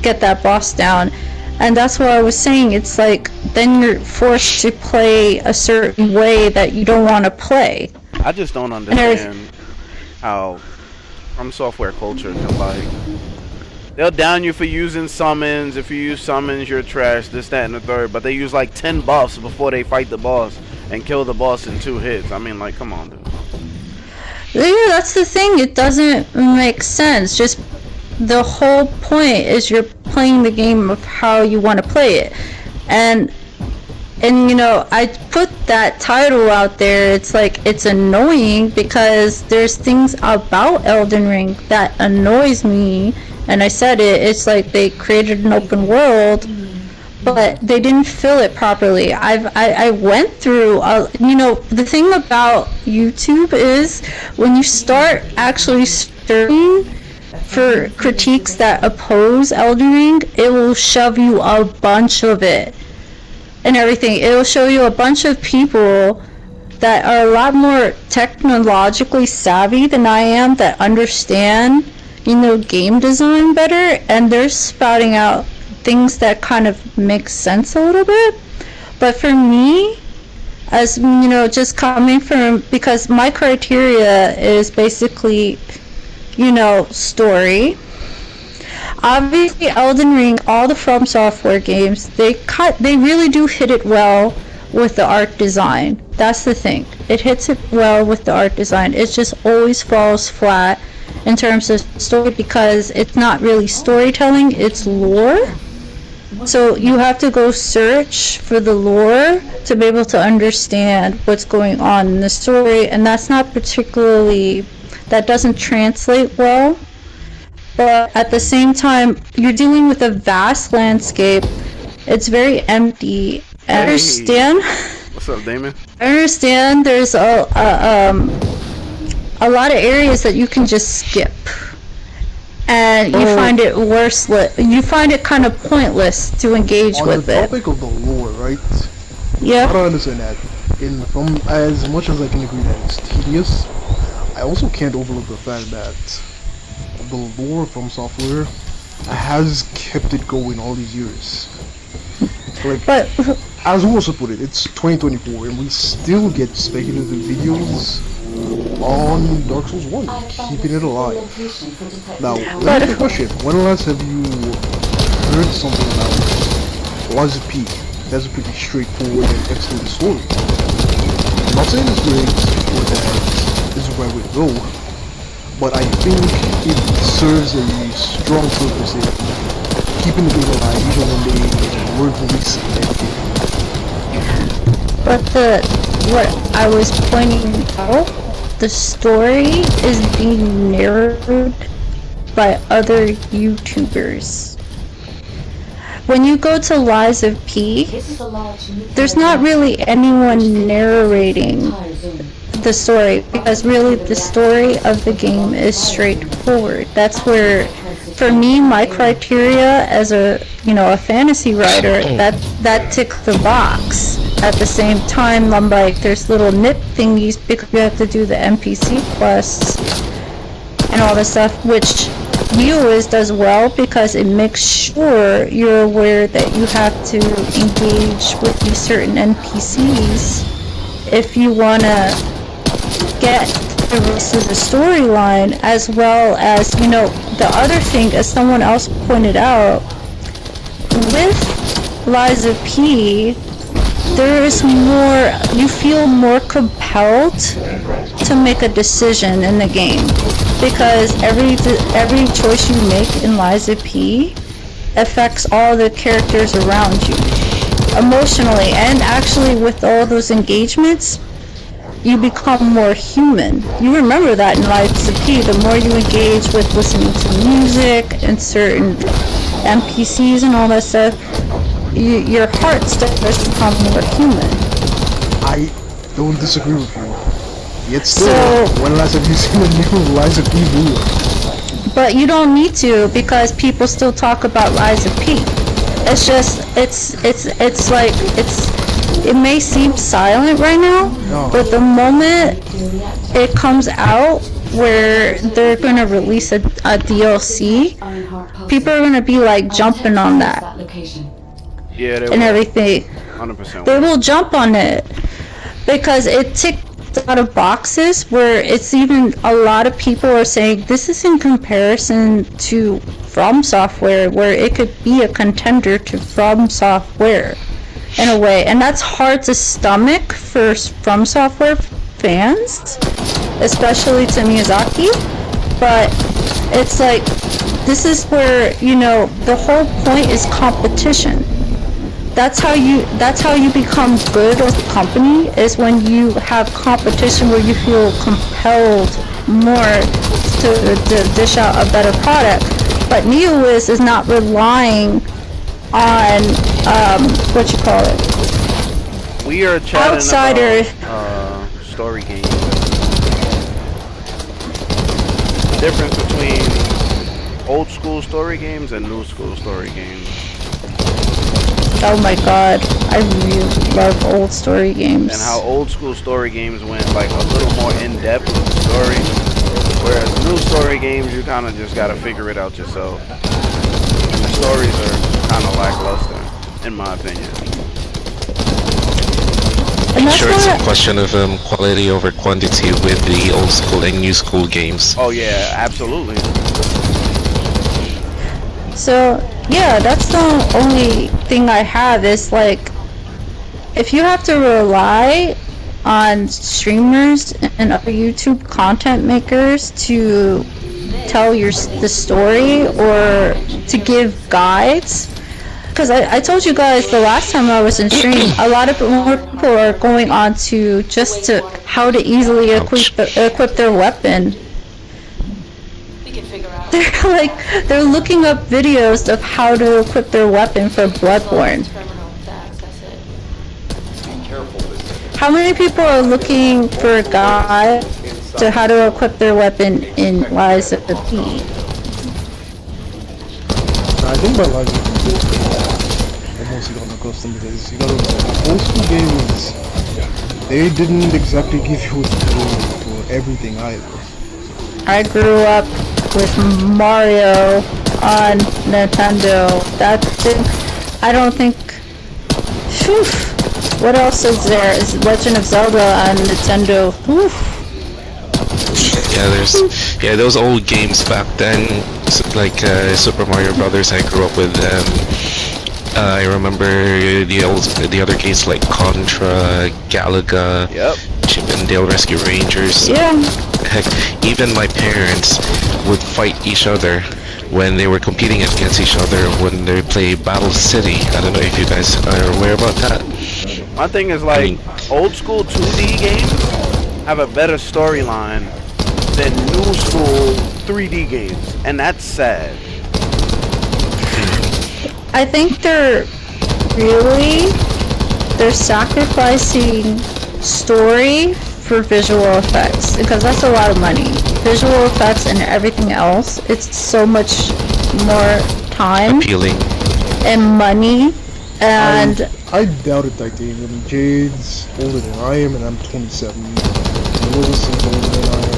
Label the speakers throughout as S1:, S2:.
S1: get that boss down. And that's what I was saying. It's like then you're forced to play a certain way that you don't want to play.
S2: I just don't understand how From Software culture can like. They'll down you for using summons. If you use summons, you're trash. This, that, and the third. But they use like 10 buffs before they fight the boss and kill the boss in 2 hits. I mean, like, come on, dude.
S1: Yeah, that's the thing. It doesn't make sense. Just the whole point is you're playing the game of how you want to play it. And you know, I put that title out there. It's like, it's annoying because there's things about Elden Ring that annoys me. And I said it, it's like they created an open world, but they didn't fill it properly. I went through, you know, the thing about YouTube is when you start actually searching for critiques that oppose Elden Ring, it will shove you a bunch of it and everything. It will show you a bunch of people that are a lot more technologically savvy than I am, that understand, you know, game design better, and they're spouting out things that kind of make sense a little bit. But for me, as you know, just coming from, because my criteria is basically, you know, story. Obviously, Elden Ring, all the From Software games, they really do hit it well with the art design. That's the thing. It hits it well with the art design. It just always falls flat in terms of story because it's not really storytelling, it's lore. So you have to go search for the lore to be able to understand what's going on in the story, and that's not particularly, that doesn't translate well. But at the same time, you're dealing with a vast landscape. It's very empty. I understand.
S2: What's up, Damon?
S1: I understand there's a lot of areas that you can just skip, and you find it worthless. You find it kind of pointless to engage with it.
S3: On the topic of the lore, right?
S1: Yeah.
S3: I don't understand that. From as much as I can agree that it's tedious, I also can't overlook the fact that the lore from software has kept it going all these years. Like,
S1: but
S3: as we also put it, it's 2024 and we still get speculative videos on Dark Souls 1, keeping it alive. Now, let me ask you a question. When last have you heard something about Lies of P? That's a pretty straightforward and excellent story. I'm not saying it's great or that this is the right way to go, but I think it serves a strong purpose in keeping the game alive even when they weren't releasing anything.
S1: But what I was pointing out, the story is being narrated by other YouTubers. When you go to Lies of P, there's not really anyone narrating the story, because really the story of the game is straightforward. That's where, for me, my criteria as a, you know, a fantasy writer, that ticks the box. At the same time, I'm like, there's little nit thingies because you have to do the NPC quests and all this stuff, which Viewers does well because it makes sure you're aware that you have to engage with these certain NPCs if you want to get the rest of the storyline, as well as, you know, the other thing, as someone else pointed out, with Lies of P, there is more, you feel more compelled to make a decision in the game, because every choice you make in Lies of P affects all the characters around you emotionally, and actually with all those engagements you become more human. You remember that in Lies of P, the more you engage with listening to music and certain NPCs and all that stuff, your heart starts to become more human.
S3: I don't disagree with you. Yet still, when last have you seen a new Lies of P video?
S1: But you don't need to, because people still talk about Lies of P. It's just, it's like, it may seem silent right now, but the moment it comes out, where they're going to release a DLC, people are going to be like jumping on that
S2: Yeah, they
S1: and
S2: will.
S1: everything.
S2: 100%.
S1: They will jump on it because it ticked a lot of boxes where it's even a lot of people are saying this is in comparison to From Software, where it could be a contender to From Software in a way, and that's hard to stomach for From Software fans, especially to Miyazaki. But it's like, this is where, you know, the whole point is competition. That's how you become good as a company, is when you have competition where you feel compelled more to dish out a better product. But NeoWiz is not relying on what you call it,
S2: We are chatting
S1: outsider.
S2: about story games. The difference between old school story games and new school story games.
S1: Oh my god, I really love old story games.
S2: And how old school story games went like a little more in depth with the story, whereas new story games you kind of just gotta figure it out yourself. And the stories are kind of lackluster, in my opinion.
S1: And that's
S4: Sure, it's a
S1: why,
S4: question of quality over quantity with the old school and new school games.
S2: Oh yeah, absolutely.
S1: so yeah, that's the only thing I have is like, if you have to rely on streamers and other YouTube content makers to tell the story or to give guides, because I told you guys the last time I was in stream, a lot of more people are going on to just to how to easily equip their weapon. They're looking up videos of how to equip their weapon for Bloodborne. How many people are looking for a guide to how to equip their weapon in Lies of the P?
S3: I think by Lies of P, almost gotten accustomed because you gotta know, old school games, they didn't exactly give you a tutorial for everything either.
S1: I grew up with Mario on Nintendo. That thing, I don't think. Whew, what else is there? Is Legend of Zelda on Nintendo? Whew.
S4: Yeah, those old games back then, like Super Mario Brothers. I grew up with them. I remember the other games like Contra, Galaga,
S2: Yep.
S4: Chip and Dale Rescue Rangers.
S1: Yeah.
S4: Heck, even my parents would fight each other when they were competing against each other when they play Battle City. I don't know if you guys are aware about that.
S2: My thing is like, old school 2D games have a better storyline than new school 3D games, and that's sad.
S1: I think they're sacrificing story for visual effects, because that's a lot of money. Visual effects and everything else, it's so much more time
S4: Appealing.
S1: and money, and
S3: I doubt it, Titanium. Jade's older than I am, and I'm 27. Lewis is older than I am.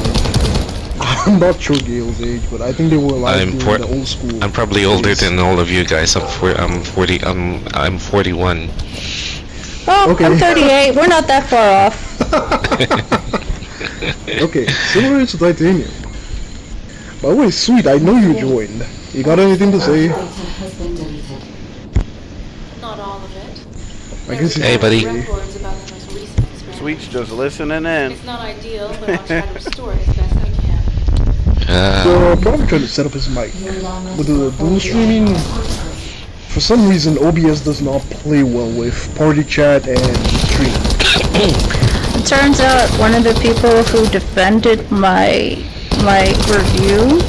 S3: I'm not sure Gail's age, but I think they were alive during the old school.
S4: I'm probably older than all of you guys. I'm 40. I'm 41.
S1: well,
S3: Okay.
S1: I'm 38. We're not that far off.
S3: Okay, similar to Titanium. By the way, Sweet, I know you joined. You got anything to say?
S5: Not all of it.
S3: I guess
S4: Hey, buddy.
S5: Records about the most recent experiment.
S2: Sweet's just listening in.
S5: It's not ideal, but I'll try to restore it as best I can.
S3: So, probably trying to set up his mic. With the dual streaming, for some reason, OBS does not play well with party chat and stream.
S1: It turns out one of the people who defended my review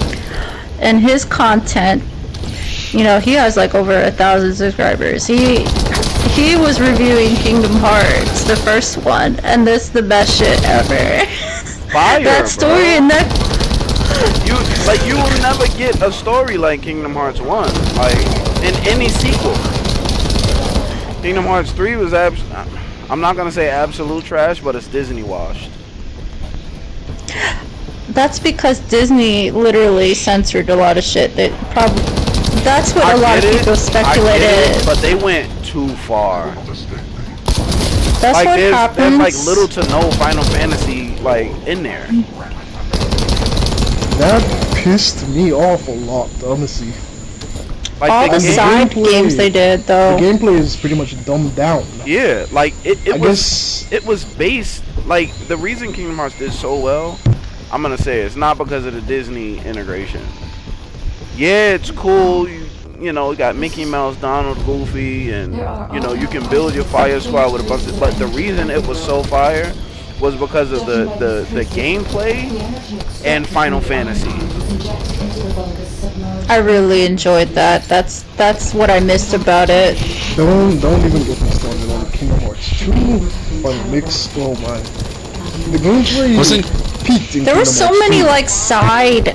S1: and his content, you know, he has like over 1,000 subscribers. He was reviewing Kingdom Hearts, the first one, and this is the best shit ever.
S2: Fire,
S1: That story
S2: bro.
S1: and that.
S2: You will never get a story like Kingdom Hearts 1, like in any sequel. Kingdom Hearts 3 was I'm not gonna say absolute trash, but it's Disney washed.
S1: That's because Disney literally censored a lot of shit. That's what
S2: I
S1: a lot of
S2: get it,
S1: people
S2: I get
S1: speculated.
S2: it, but they went too far.
S1: That's
S2: Like
S1: what
S2: there's
S1: happens.
S2: like little to no Final Fantasy like in there.
S3: That pissed me off a lot, honestly.
S2: Like
S1: All the
S2: game,
S1: side
S3: gameplay-
S1: games they did,
S3: The
S1: though.
S3: gameplay is pretty much dumbed down.
S2: yeah, like
S3: I
S2: it
S3: guess
S2: was based like the reason Kingdom Hearts did so well. I'm gonna say it's not because of the Disney integration. Yeah, it's cool. You know, you got Mickey Mouse, Donald, Goofy, and you know you can build your fire squad with a bunch of. But the reason it was so fire was because of the gameplay and Final Fantasy.
S1: I really enjoyed that. That's what I missed about it.
S3: don't even get me started on Kingdom Hearts 2 on mix. Oh my, the gameplay
S4: Wasn't-
S3: peaked in
S1: There were
S3: Kingdom
S1: so
S3: Hearts
S1: many
S3: 2.
S1: like side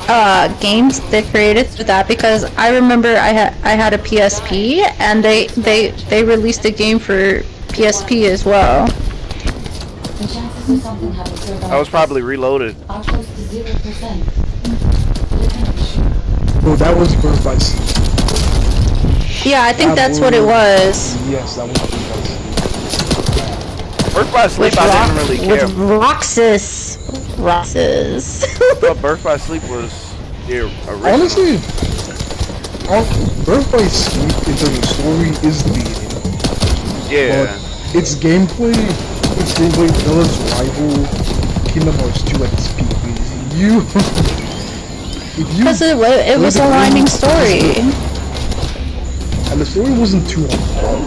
S1: games they created through that because I remember I had a PSP and they released a game for PSP as well.
S2: I was probably Reloaded.
S3: Oh, that was Birth by Sleep.
S1: Yeah, I think that's what it was.
S3: Yes, that was Birth by Sleep.
S2: Birth by Sleep, I didn't really care.
S1: With Roxas.
S2: But Birth by Sleep was the original.
S3: Honestly, Birth by Sleep in terms of story is the beginning.
S2: Yeah.
S3: But its gameplay does rival Kingdom Hearts 2 at its peak.
S1: Because it was a winding story.
S3: And the story wasn't too long.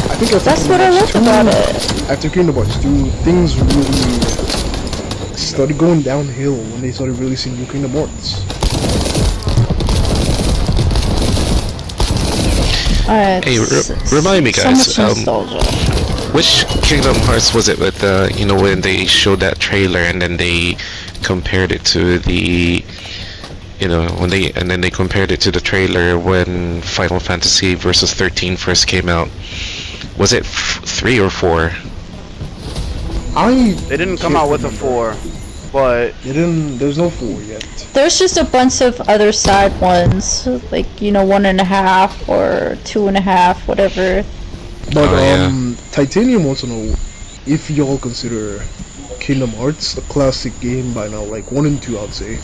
S3: I think
S1: That's what I loved about it.
S3: After Kingdom Hearts 2, things really started going downhill when they started releasing new Kingdom Hearts.
S4: Hey, remind me,
S1: So
S4: guys.
S1: much nostalgia.
S4: Which Kingdom Hearts was it with you know, when they showed that trailer and then they compared it to the, you know, then they compared it to the trailer when Final Fantasy Versus 13 first came out. Was it 3 or 4?
S2: They didn't come out with a 4, but
S3: There's no 4 yet.
S1: There's just a bunch of other side ones, like 1.5 or 2.5, whatever.
S3: But
S4: Oh, yeah.
S3: Titanium wants to know if y'all consider Kingdom Hearts a classic game by now, like 1 and 2, I'd say.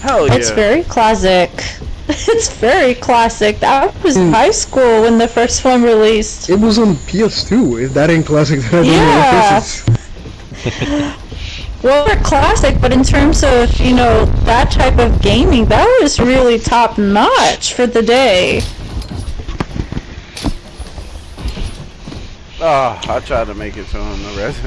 S2: hell yeah.
S1: It's very classic. It's very classic. I was in high school when the first one released.
S3: It was on PS2. If that ain't classic, then I don't know
S1: Yeah.
S3: what this is.
S1: Well, they're classic, but in terms of, that type of gaming, that was really top notch for the day.
S2: I tried to make it to him, the rest.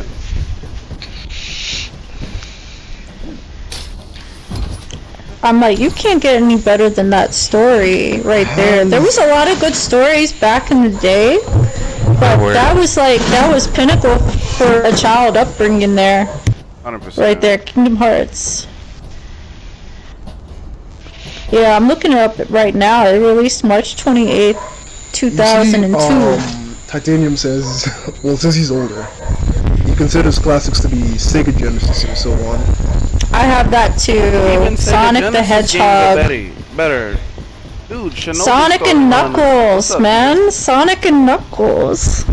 S1: I'm like, you can't get any better than that story right there. There was a lot of good stories back in the day, but that was pinnacle for a child upbringing there.
S2: 100%.
S1: Right there, Kingdom Hearts. Yeah, I'm looking it up right now. It released March 28th, 2002.
S3: Titanium says, well, since he's older, he considers classics to be Sega Genesis and so on.
S1: I have that too.
S2: Even Sega
S1: Sonic the
S2: Genesis games are
S1: Hedgehog.
S2: better. Dude, Shinobi
S1: Sonic
S2: started
S1: and
S2: on-
S1: Knuckles,
S2: What's up,
S1: man. Sonic and Knuckles.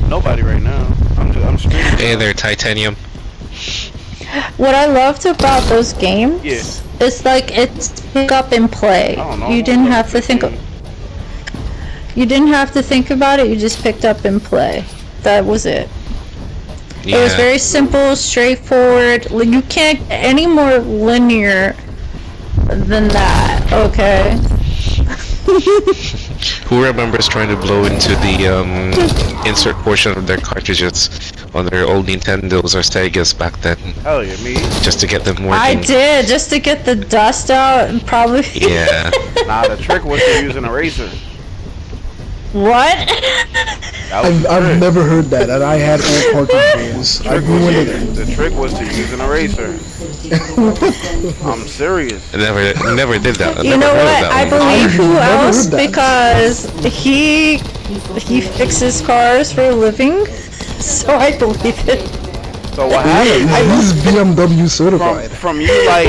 S2: Nobody right now. I'm streaming.
S4: Hey there, Titanium.
S1: What I loved about those games
S2: Yeah.
S1: is it's pick up and play.
S2: I don't know.
S1: You didn't have to think. You didn't have to think about it. You just picked up and play. That was it.
S4: Yeah.
S1: It was very simple, straightforward. You can't get any more linear than that. Okay.
S4: Who remembers trying to blow into the insert portion of their cartridges on their old Nintendos or Segas back then,
S2: Hell yeah, me.
S4: just to get them working?
S1: I did, just to get the dust out and probably.
S4: Yeah.
S2: Nah, the trick was to use an eraser.
S1: What?
S2: That was the
S3: I've
S2: trick.
S3: never heard that, and I had all cartridges. I
S2: The trick was to use an eraser. I'm serious.
S4: I never did that.
S1: You know what? I believe who
S3: Never heard
S1: else
S3: that.
S1: because he fixes cars for a living, so I believe it.
S2: So what
S3: Yeah,
S2: happens
S3: he's BMW certified.
S2: from you like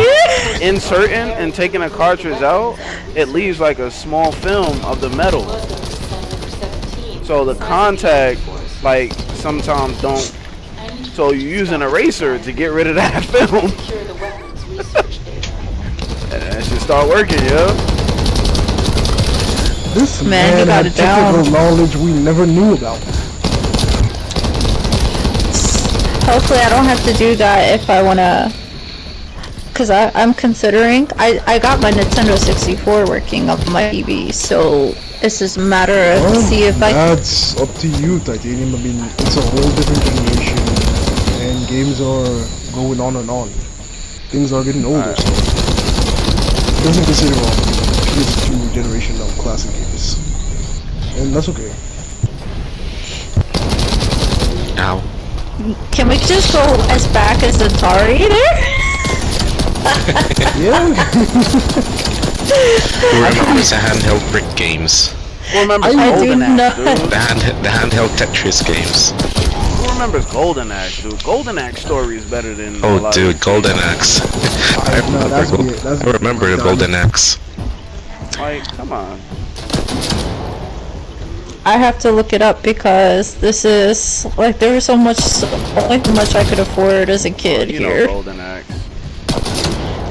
S2: inserting and taking a cartridge out, it leaves like a small film of the metal. So the contact like sometimes don't. So you use an eraser to get rid of that film. And that should start working, yo.
S3: This
S1: Man,
S3: man
S1: you got
S3: had
S1: it down.
S3: technical knowledge we never knew about.
S1: Hopefully I don't have to do that if I wanna, cause I'm considering, I got my Nintendo 64 working on my TV, so it's just a matter of
S3: Well,
S1: see if I
S3: that's up to you, Titanium. I mean, it's a whole different generation, and games are going on and on. Things are getting older, so it doesn't consider all PS2 generation of classic games, and that's okay.
S4: Ow.
S1: can we just go as back as Atari there?
S3: Yeah.
S4: Who remembers the handheld brick games?
S2: Who remembers
S1: I do
S2: Golden Axe,
S1: not.
S2: dude?
S4: The handheld Tetris games.
S2: Who remembers Golden Axe, dude? Golden Axe story is better than a
S4: Oh,
S2: lot
S4: dude,
S2: of
S4: Golden Axe. I
S3: No, that's
S4: remember,
S3: weird. That's
S4: I remember the Golden Axe.
S2: Like, come on.
S1: I have to look it up because this is like there was so much I could afford as a kid
S2: You know
S1: here.
S2: Golden Axe.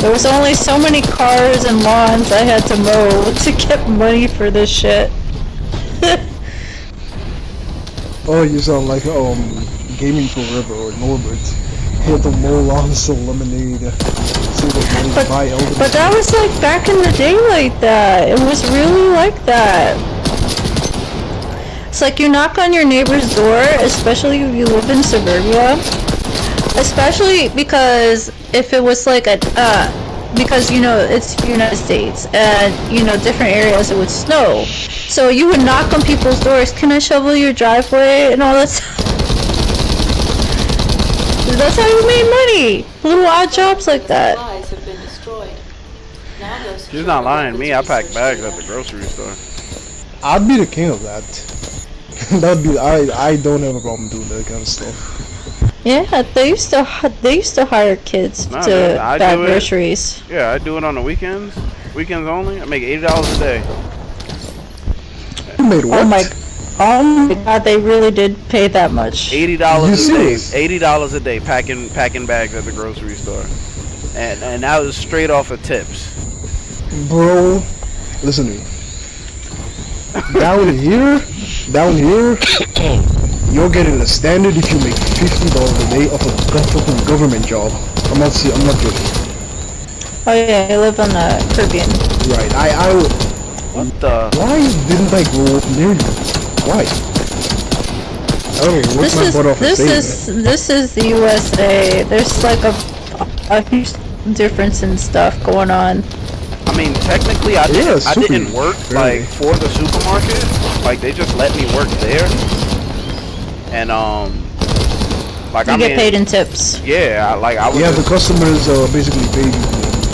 S1: There was only so many cars and lawns I had to mow to get money for this shit.
S3: Oh, you sound like Gaming Forever or Norbert. He had to mow lawns, sell lemonade, save the money to buy elderly.
S1: But that was like back in the day like that. It was really like that. It's like you knock on your neighbor's door, especially if you live in suburbia. Especially because if it was like a, because you know it's the United States and you know different areas it would snow. So you would knock on people's doors, can I shovel your driveway and all that stuff. That's how you made money. Little odd jobs like that.
S5: Supplies have been destroyed. Now those
S2: She's not lying to me. I pack bags at the grocery store.
S3: I'd be the king of that. That'd be I don't have a problem doing that kind of stuff.
S1: Yeah, they used to hire kids
S2: Nah,
S1: to
S2: dude, I
S1: bag
S2: do it.
S1: groceries.
S2: Yeah, I do it on the weekends. Weekends only. I make $80 a day.
S3: You made what?
S1: Oh my god, they really did pay that much.
S2: $80
S3: You
S2: a day.
S3: serious?
S2: $80 a day packing bags at the grocery store. And that was straight off of tips.
S3: Bro, listen to me. Down here, you're getting a standard if you make $50 a day off a fucking government job. I'm not joking.
S1: Oh yeah, I live on the Caribbean.
S3: Right,
S2: What the?
S3: why didn't I grow up near you? Why? I don't know, work my butt off and stay there.
S1: This is the USA. There's like a huge difference in stuff going on.
S2: I mean, technically, I didn't work
S3: Barely.
S2: like for the supermarket. Like they just let me work there. And like
S1: You get paid in tips.
S2: Yeah, I was.
S3: Yeah, the customers basically pay you.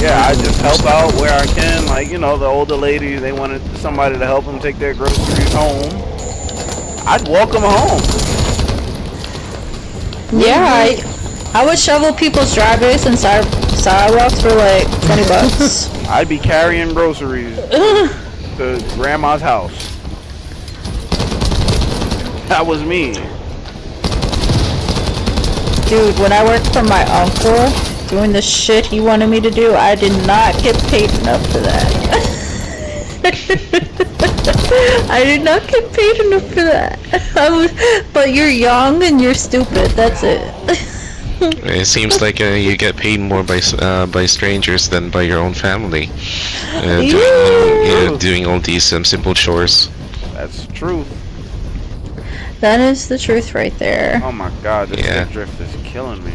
S2: Yeah, I just help out where I can. Like, you know, the older ladies, they wanted somebody to help them take their groceries home. I'd walk them home.
S1: Yeah, I would shovel people's driveways and sidewalks for like $20.
S2: I'd be carrying groceries to grandma's house. That was me.
S1: Dude, when I worked for my uncle doing the shit he wanted me to do, I did not get paid enough for that. I did not get paid enough for that. But you're young and you're stupid. That's it.
S4: It seems like you get paid more by strangers than by your own family. Doing all these simple chores.
S2: That's true.
S1: That is the truth right there.
S2: Oh my god, this
S4: Yeah.
S2: stick drift is killing me.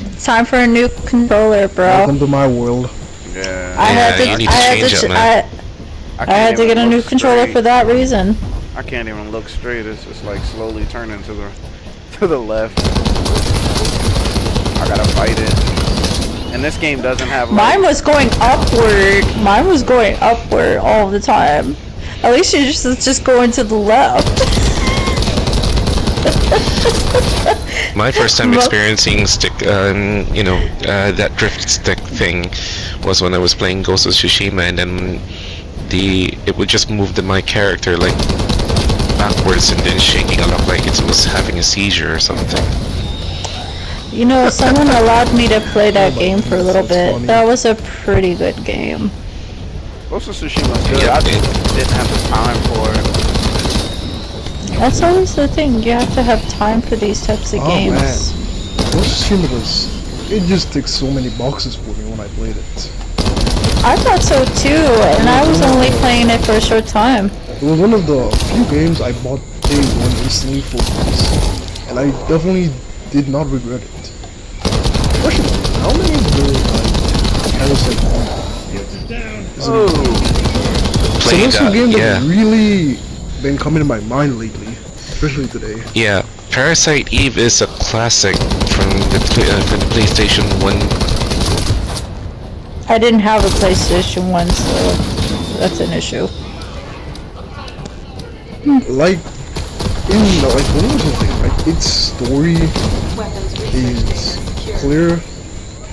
S1: It's time for a new controller, bro.
S3: Welcome to my world.
S2: Yeah.
S1: I had to.
S4: you need to
S1: I had
S4: change
S1: to.
S4: it, man.
S1: I had to get a new controller for that reason.
S2: I can't even look straight. It's just like slowly turning to the left. I gotta fight it. And this game doesn't have like,
S1: Mine was going upward. Mine was going upward all the time. At least you just going to the left.
S4: My first time
S1: Well-
S4: experiencing stick, that drift stick thing was when I was playing Ghost of Tsushima, and then it would just move my character like backwards and then shaking a lot like it was having a seizure or something.
S1: You know, someone allowed me to play that game for a little
S3: That's
S1: bit.
S3: funny.
S1: That was a pretty good game.
S2: Ghost of Tsushima's good.
S4: Yeah,
S2: I just didn't have the time for it.
S1: That's always the thing. You have to have time for these types of
S3: Oh,
S1: games.
S3: man. Ghost of Tsushima does. It just ticks so many boxes for me when I played it.
S1: I thought so too, and I was only playing it for a short time.
S3: It was one of the few games I bought day one instantly for this, and I definitely did not regret it. Question: how many were Parasite?
S2: Oh,
S3: So
S4: Playing
S3: that's a
S4: that,
S3: game
S4: yeah.
S3: that's really been coming to my mind lately, especially today.
S4: Yeah, Parasite Eve is a classic from the PlayStation 1.
S1: I didn't have a PlayStation 1, so that's an issue.
S3: Like, what was the thing? Like, its story
S5: Weapons
S3: is
S5: research
S3: clear,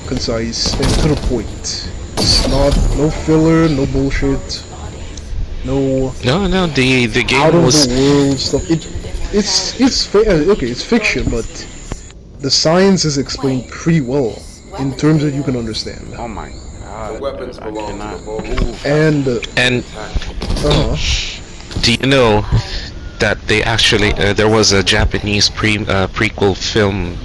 S3: concise, and to the point. It's not no filler, no bullshit, no
S4: No, the
S3: out
S4: game
S3: of
S4: was
S3: the world stuff. It's fiction, but the science is explained pretty well in terms that you can understand.
S2: oh my god.
S6: Weapons
S2: dude, I
S6: belong to
S2: cannot
S6: the move.
S3: And
S4: and
S3: uh-huh.
S4: do you know that they actually there was a Japanese prequel film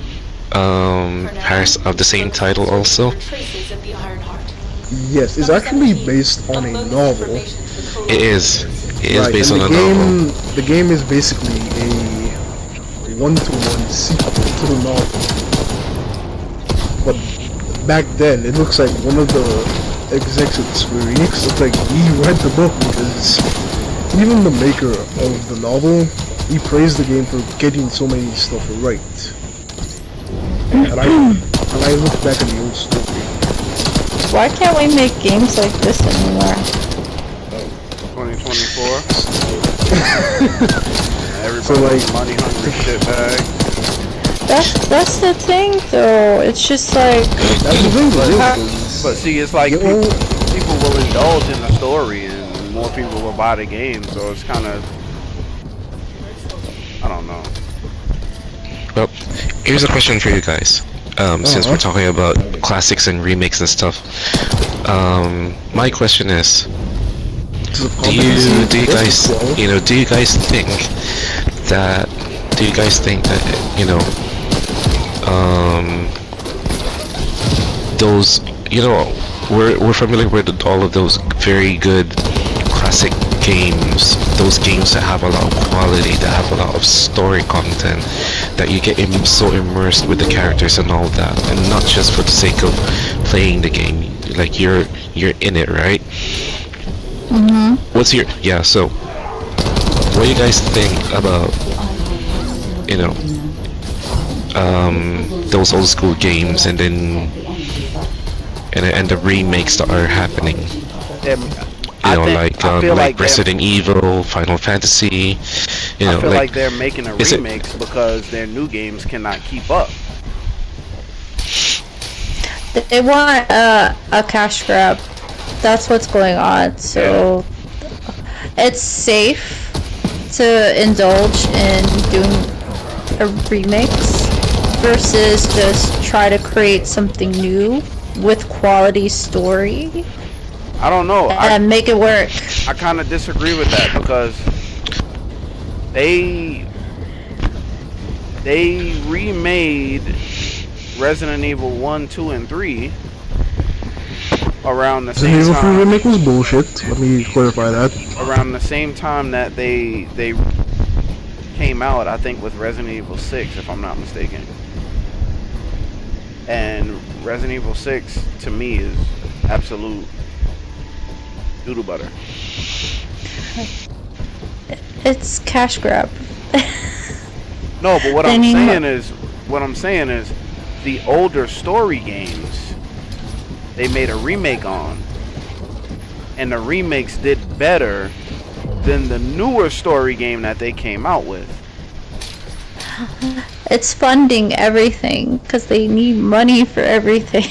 S4: of the same title also?
S5: Traces of the Iron Heart.
S3: Yes, it's actually based on a novel.
S4: It is. It is
S3: Right,
S4: based
S3: and
S4: on a novel.
S3: the game is basically a one-to-one sequel to the novel. But back then, it looks like one of the execs at Square Enix looked like he read the book, because even the maker of the novel, he praised the game for getting so many stuff right. And I look back at the old story.
S1: Why can't we make games like this anymore?
S2: 2024. Everybody
S3: So, like-
S2: money hungry shitbag.
S1: That's the thing, though. It's just like,
S3: That's the thing, though.
S2: But see, it's like
S3: You know-
S2: people will indulge in the story, and more people will buy the game. So it's kind of, I don't know.
S4: Well, here's a question for you guys. Since we're talking about classics and remakes and stuff, my question is, do you guys think that those, we're familiar with all of those very good classic games, those games that have a lot of quality, that have a lot of story content, that you get so immersed with the characters and all that, and not just for the sake of playing the game, like you're in it, right? What's your, so what do you guys think about, those old school games, and then and the remakes that are happening,
S2: I feel
S4: like
S2: they're-
S4: Resident Evil, Final Fantasy,
S2: I feel like they're making a
S4: is it-
S2: remakes because their new games cannot keep up.
S1: they want a cash grab. That's what's going on. So it's safe to indulge in doing a remix versus just try to create something new with quality story
S2: I don't know.
S1: and make it work.
S2: I kind of disagree with that because they remade Resident Evil 1, 2, and 3 around the
S3: The
S2: same
S3: Halo 3
S2: time.
S3: remake was bullshit. Let me clarify that.
S2: Around the same time that they came out, I think, with Resident Evil 6, if I'm not mistaken. And Resident Evil 6 to me is absolute doodle butter.
S1: It's cash grab.
S2: No, but what
S1: They
S2: I'm
S1: need
S2: saying is the older story games they made a remake on, and the remakes did better than the newer story game that they came out with.
S1: It's funding everything because they need money for everything.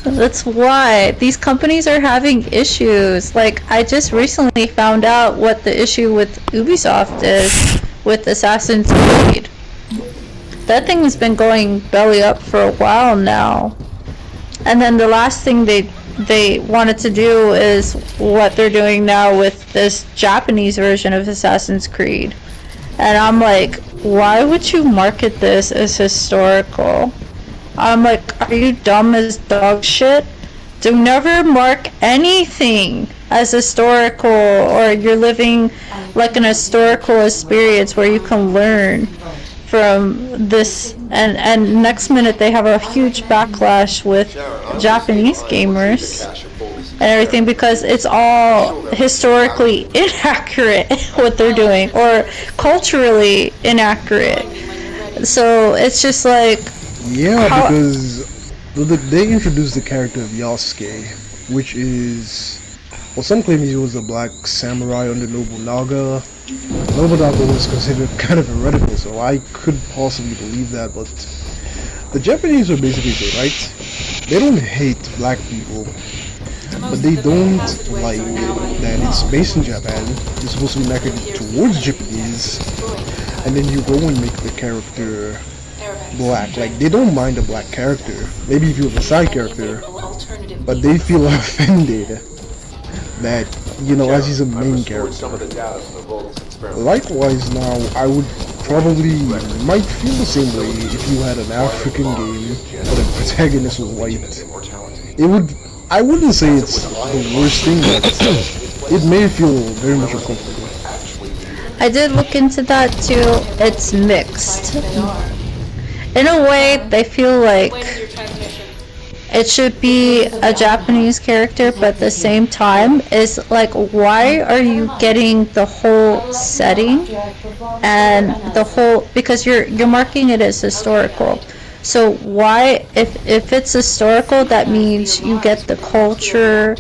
S1: That's why these companies are having issues. Like, I just recently found out what the issue with Ubisoft is with Assassin's Creed. That thing has been going belly up for a while now. And then the last thing they wanted to do is what they're doing now with this Japanese version of Assassin's Creed. And I'm like, why would you market this as historical? I'm like, are you dumb as dog shit? Do never mark anything as historical, or you're living like an historical experience where you can learn from this. And next minute they have a huge backlash with Japanese gamers and everything because it's all historically inaccurate what they're doing, or culturally inaccurate. So it's just like,
S3: Yeah, because they introduced the character of Yasuke, which is, well, some claim he was a black samurai under Nobunaga. Nobunaga was considered kind of heretical, so I could possibly believe that, but the Japanese are basically good, right? They don't hate black people, but they don't like that it's based in Japan, it's supposed to be marketed towards Japanese, and then you go and make the character black. Like, they don't mind a black character, maybe if you have a side character, but they feel offended that, you know, as he's a main character. Likewise now, I would might feel the same way if you had an African game but the protagonist was white. I wouldn't say it's the worst thing, but it may feel very much uncomfortable.
S1: I did look into that too. It's mixed. In a way, they feel like it should be a Japanese character, but at the same time, it's like, why are you getting the whole setting and the whole, because you're marking it as historical. So why, if it's historical, that means you get the culture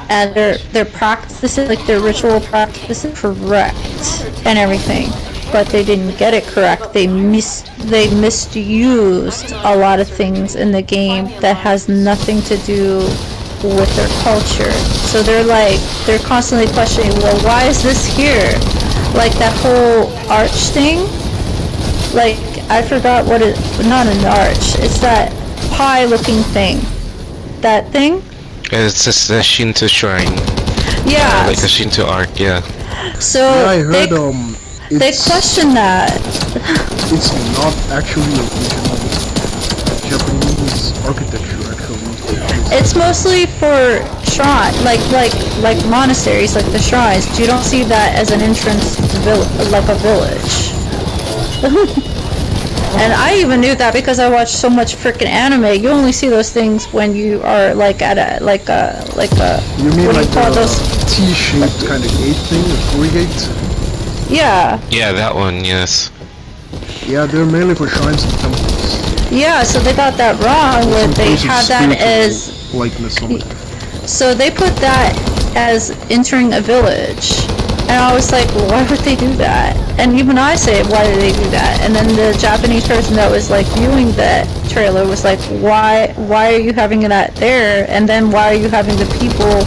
S1: and their practices, like their ritual practices, correct and everything. But they didn't get it correct. They misused a lot of things in the game that has nothing to do with their culture. So they're constantly questioning, well, why is this here? Like that whole arch thing. Like, I forgot what it, not an arch. It's that pie-looking thing. That thing.
S4: It's just a Shinto shrine.
S1: Yeah.
S4: Like a Shinto arc. Yeah.
S1: So
S3: Yeah, I heard
S1: they question that.
S3: It's not actually original Japanese architecture, actually.
S1: It's mostly for shrine, like monasteries, like the shrines. You don't see that as an entrance like a village. And I even knew that because I watched so much freaking anime. You only see those things when you are like at a like a
S3: You mean
S1: what do
S3: like
S1: you call those?
S3: T-shaped kind of gate thing, a torii gate?
S1: Yeah.
S4: Yeah, that one. Yes.
S3: Yeah, they're mainly for shrines and temples.
S1: Yeah, so they got that wrong when they had that as
S3: likeness on it.
S1: so they put that as entering a village. And I was like, well, why would they do that? And even I say, why did they do that? And then the Japanese person that was like viewing that trailer was like, why are you having that there? And then why are you having the people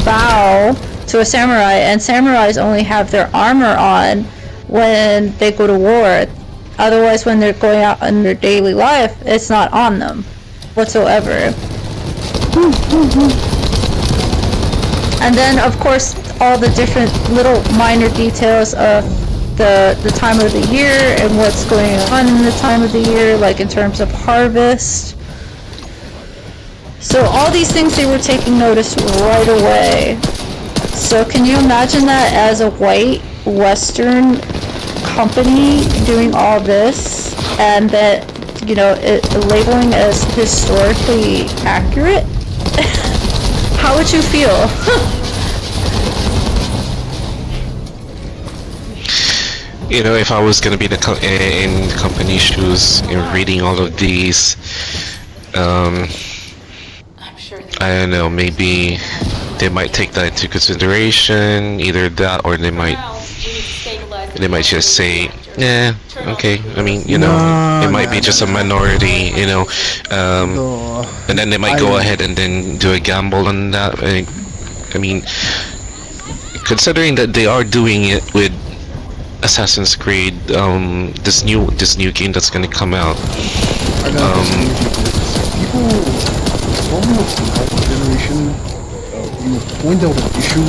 S1: bow to a samurai? And samurais only have their armor on when they go to war. Otherwise, when they're going out in their daily life, it's not on them whatsoever. And then, of course, all the different little minor details of the time of the year and what's going on in the time of the year, like in terms of harvest. So all these things they were taking notice right away. So can you imagine that as a white Western company doing all this, and that, you know, it labeling as historically accurate? How would you feel?
S4: You know, if I was gonna be in the company shoes and reading all of these,
S5: I'm sure
S4: I don't know, maybe they might take that into consideration, either that or they might they might just say, yeah, okay. I mean,
S3: Nah,
S4: it might be
S3: nah,
S4: just
S3: nah,
S4: a
S3: nah.
S4: minority,
S3: No,
S4: and then they might go ahead and then do a gamble on that. I mean, considering that they are doing it with Assassin's Creed, this new game that's gonna come out.
S3: I gotta disagree with you because people, the problem with the alpha generation, you point out an issue,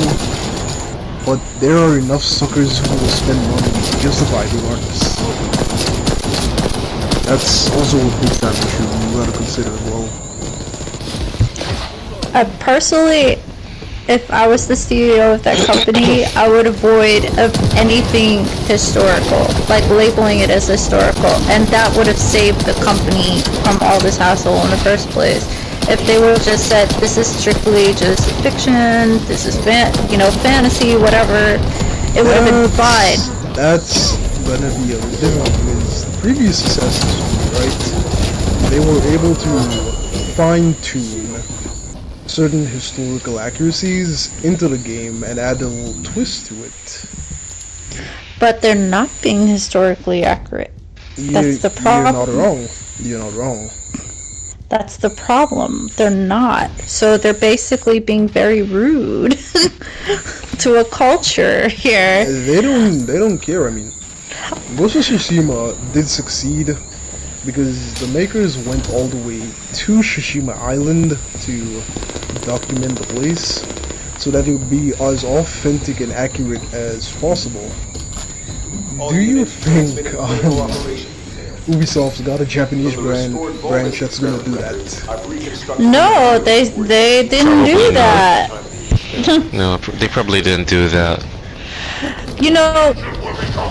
S3: but there are enough suckers who will spend money to justify the artists. That's also a big time issue you gotta consider as well.
S1: Personally, if I was the CEO of that company, I would avoid of anything historical, like labeling it as historical, and that would have saved the company from all this hassle in the first place. If they would have just said, this is strictly just fiction, this is fantasy, whatever, it would have been fine.
S3: That's gonna be a different because the previous Assassin's Creed, right? They were able to fine-tune certain historical accuracies into the game and add a little twist to it.
S1: But they're not being historically accurate. That's the
S3: You're not
S1: problem.
S3: wrong. You're not wrong.
S1: That's the problem. They're not. So they're basically being very rude to a culture here.
S3: They don't care. I mean, Ghost of Tsushima did succeed because the makers went all the way to Tsushima Island to document the place so that it would be as authentic and accurate as possible. Do you think Ubisoft's got a Japanese branch that's gonna do that?
S1: No, they didn't do that.
S4: No, they probably didn't do that.
S1: You know,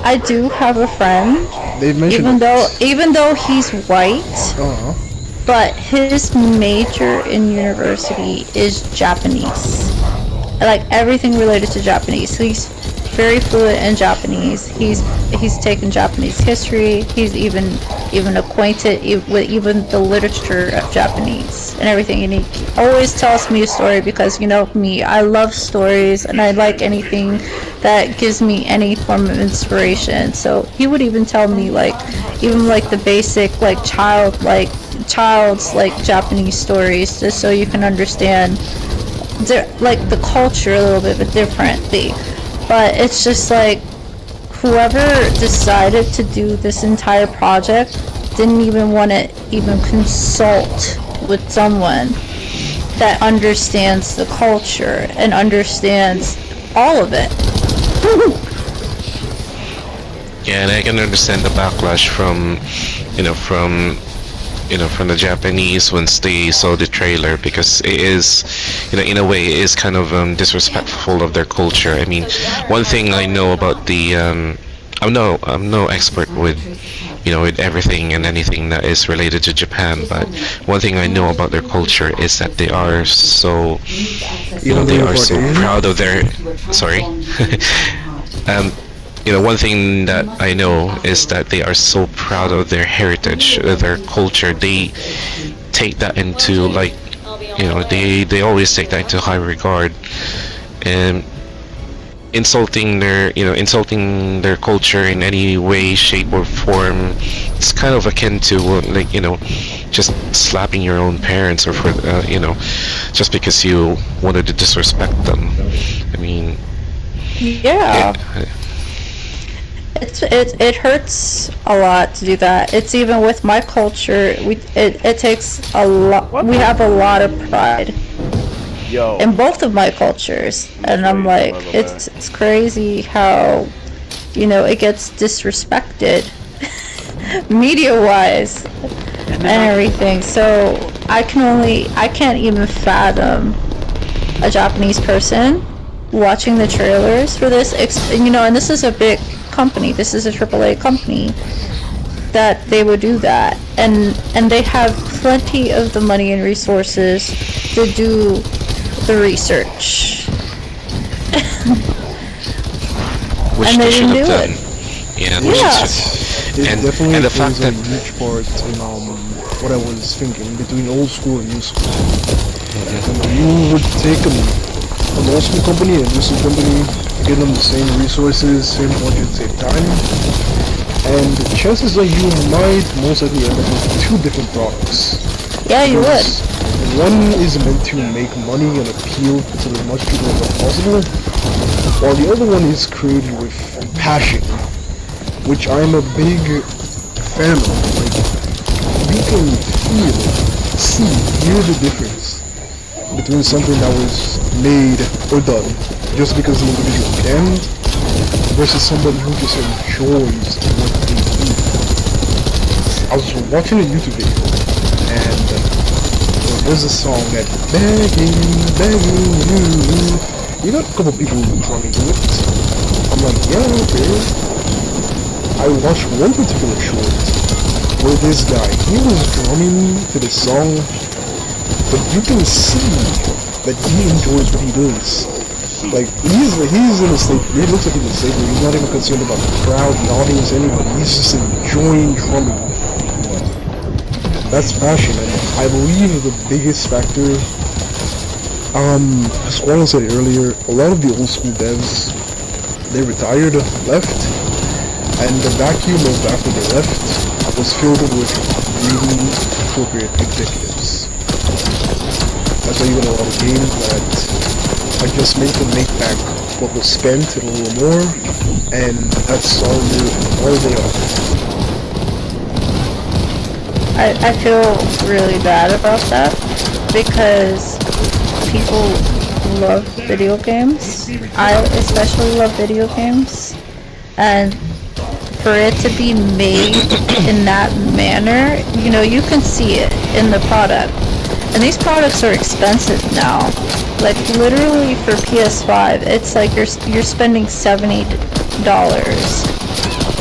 S1: I do have a friend,
S3: They've mentioned
S1: even though he's white,
S3: Uh-huh.
S1: but his major in university is Japanese. Like everything related to Japanese. So he's very fluent in Japanese. He's taken Japanese history. He's even acquainted with even the literature of Japanese and everything. And he always tells me a story because, you know me, I love stories and I like anything that gives me any form of inspiration. So he would even tell me even the basic child's Japanese stories, just so you can understand the culture a little bit differently. But it's just whoever decided to do this entire project didn't even want to even consult with someone that understands the culture and understands all of it.
S4: Yeah, and I can understand the backlash from the Japanese once they saw the trailer, because it is, in a way, it is kind of disrespectful of their culture. I mean, one thing I know about I'm no expert with, with everything and anything that is related to Japan, but one thing I know about their culture is that they are so, they are so proud of their, sorry, one thing that I know is that they are so proud of their heritage, their culture. They take that into they always take that into high regard, and insulting their culture in any way, shape, or form, it's kind of akin to just slapping your own parents, or for just because you wanted to disrespect them. I mean,
S1: Yeah. It hurts a lot to do that. It's even with my culture. It takes a lot. We have a lot of pride in both of my cultures, and I'm like, it's crazy how, it gets disrespected, media-wise, and everything. So I can't even fathom a Japanese person watching the trailers for this. And this is a big company. This is a AAA company that they would do that, and they have plenty of the money and resources to do the research.
S4: which
S1: And they
S4: should
S1: didn't
S4: have
S1: do
S4: done.
S1: it.
S4: Yeah,
S1: Yeah.
S3: It definitely
S4: and the
S3: plays
S4: fact that
S3: a huge part in what I was thinking between old school and new school. You would take an old school company and a new school company, give them the same resources, same budget, same time, and chances are you might most likely end up with two different products.
S1: Yeah, you would.
S3: One is meant to make money and appeal to as much people as possible, while the other one is created with passion, which I'm a big fan of. Like, you can feel, see, hear the difference between something that was made or done just because the individual can, versus somebody who just enjoys what they do. I was watching a YouTube video, and there's a song that begging you. You got a couple people drumming to it. I'm like, yeah, okay. I watched one particular short where this guy, he was drumming to the song, but you can see that he enjoys what he does. Like, he's in a state, it looks like he's in a state where he's not even concerned about the crowd, the audience, anybody. He's just enjoying drumming. That's passion, and I believe the biggest factor, Squall said it earlier, a lot of the old school devs, they retired, left, and the vacuum of after they left was filled with really appropriate executives. That's why you get a lot of games that are just meant to make back what was spent and a little more, and that's all they are.
S1: I feel really bad about that because people love video games. I especially love video games, and for it to be made in that manner, you know, you can see it in the product. And these products are expensive now. Like literally for PS5, it's like you're spending $70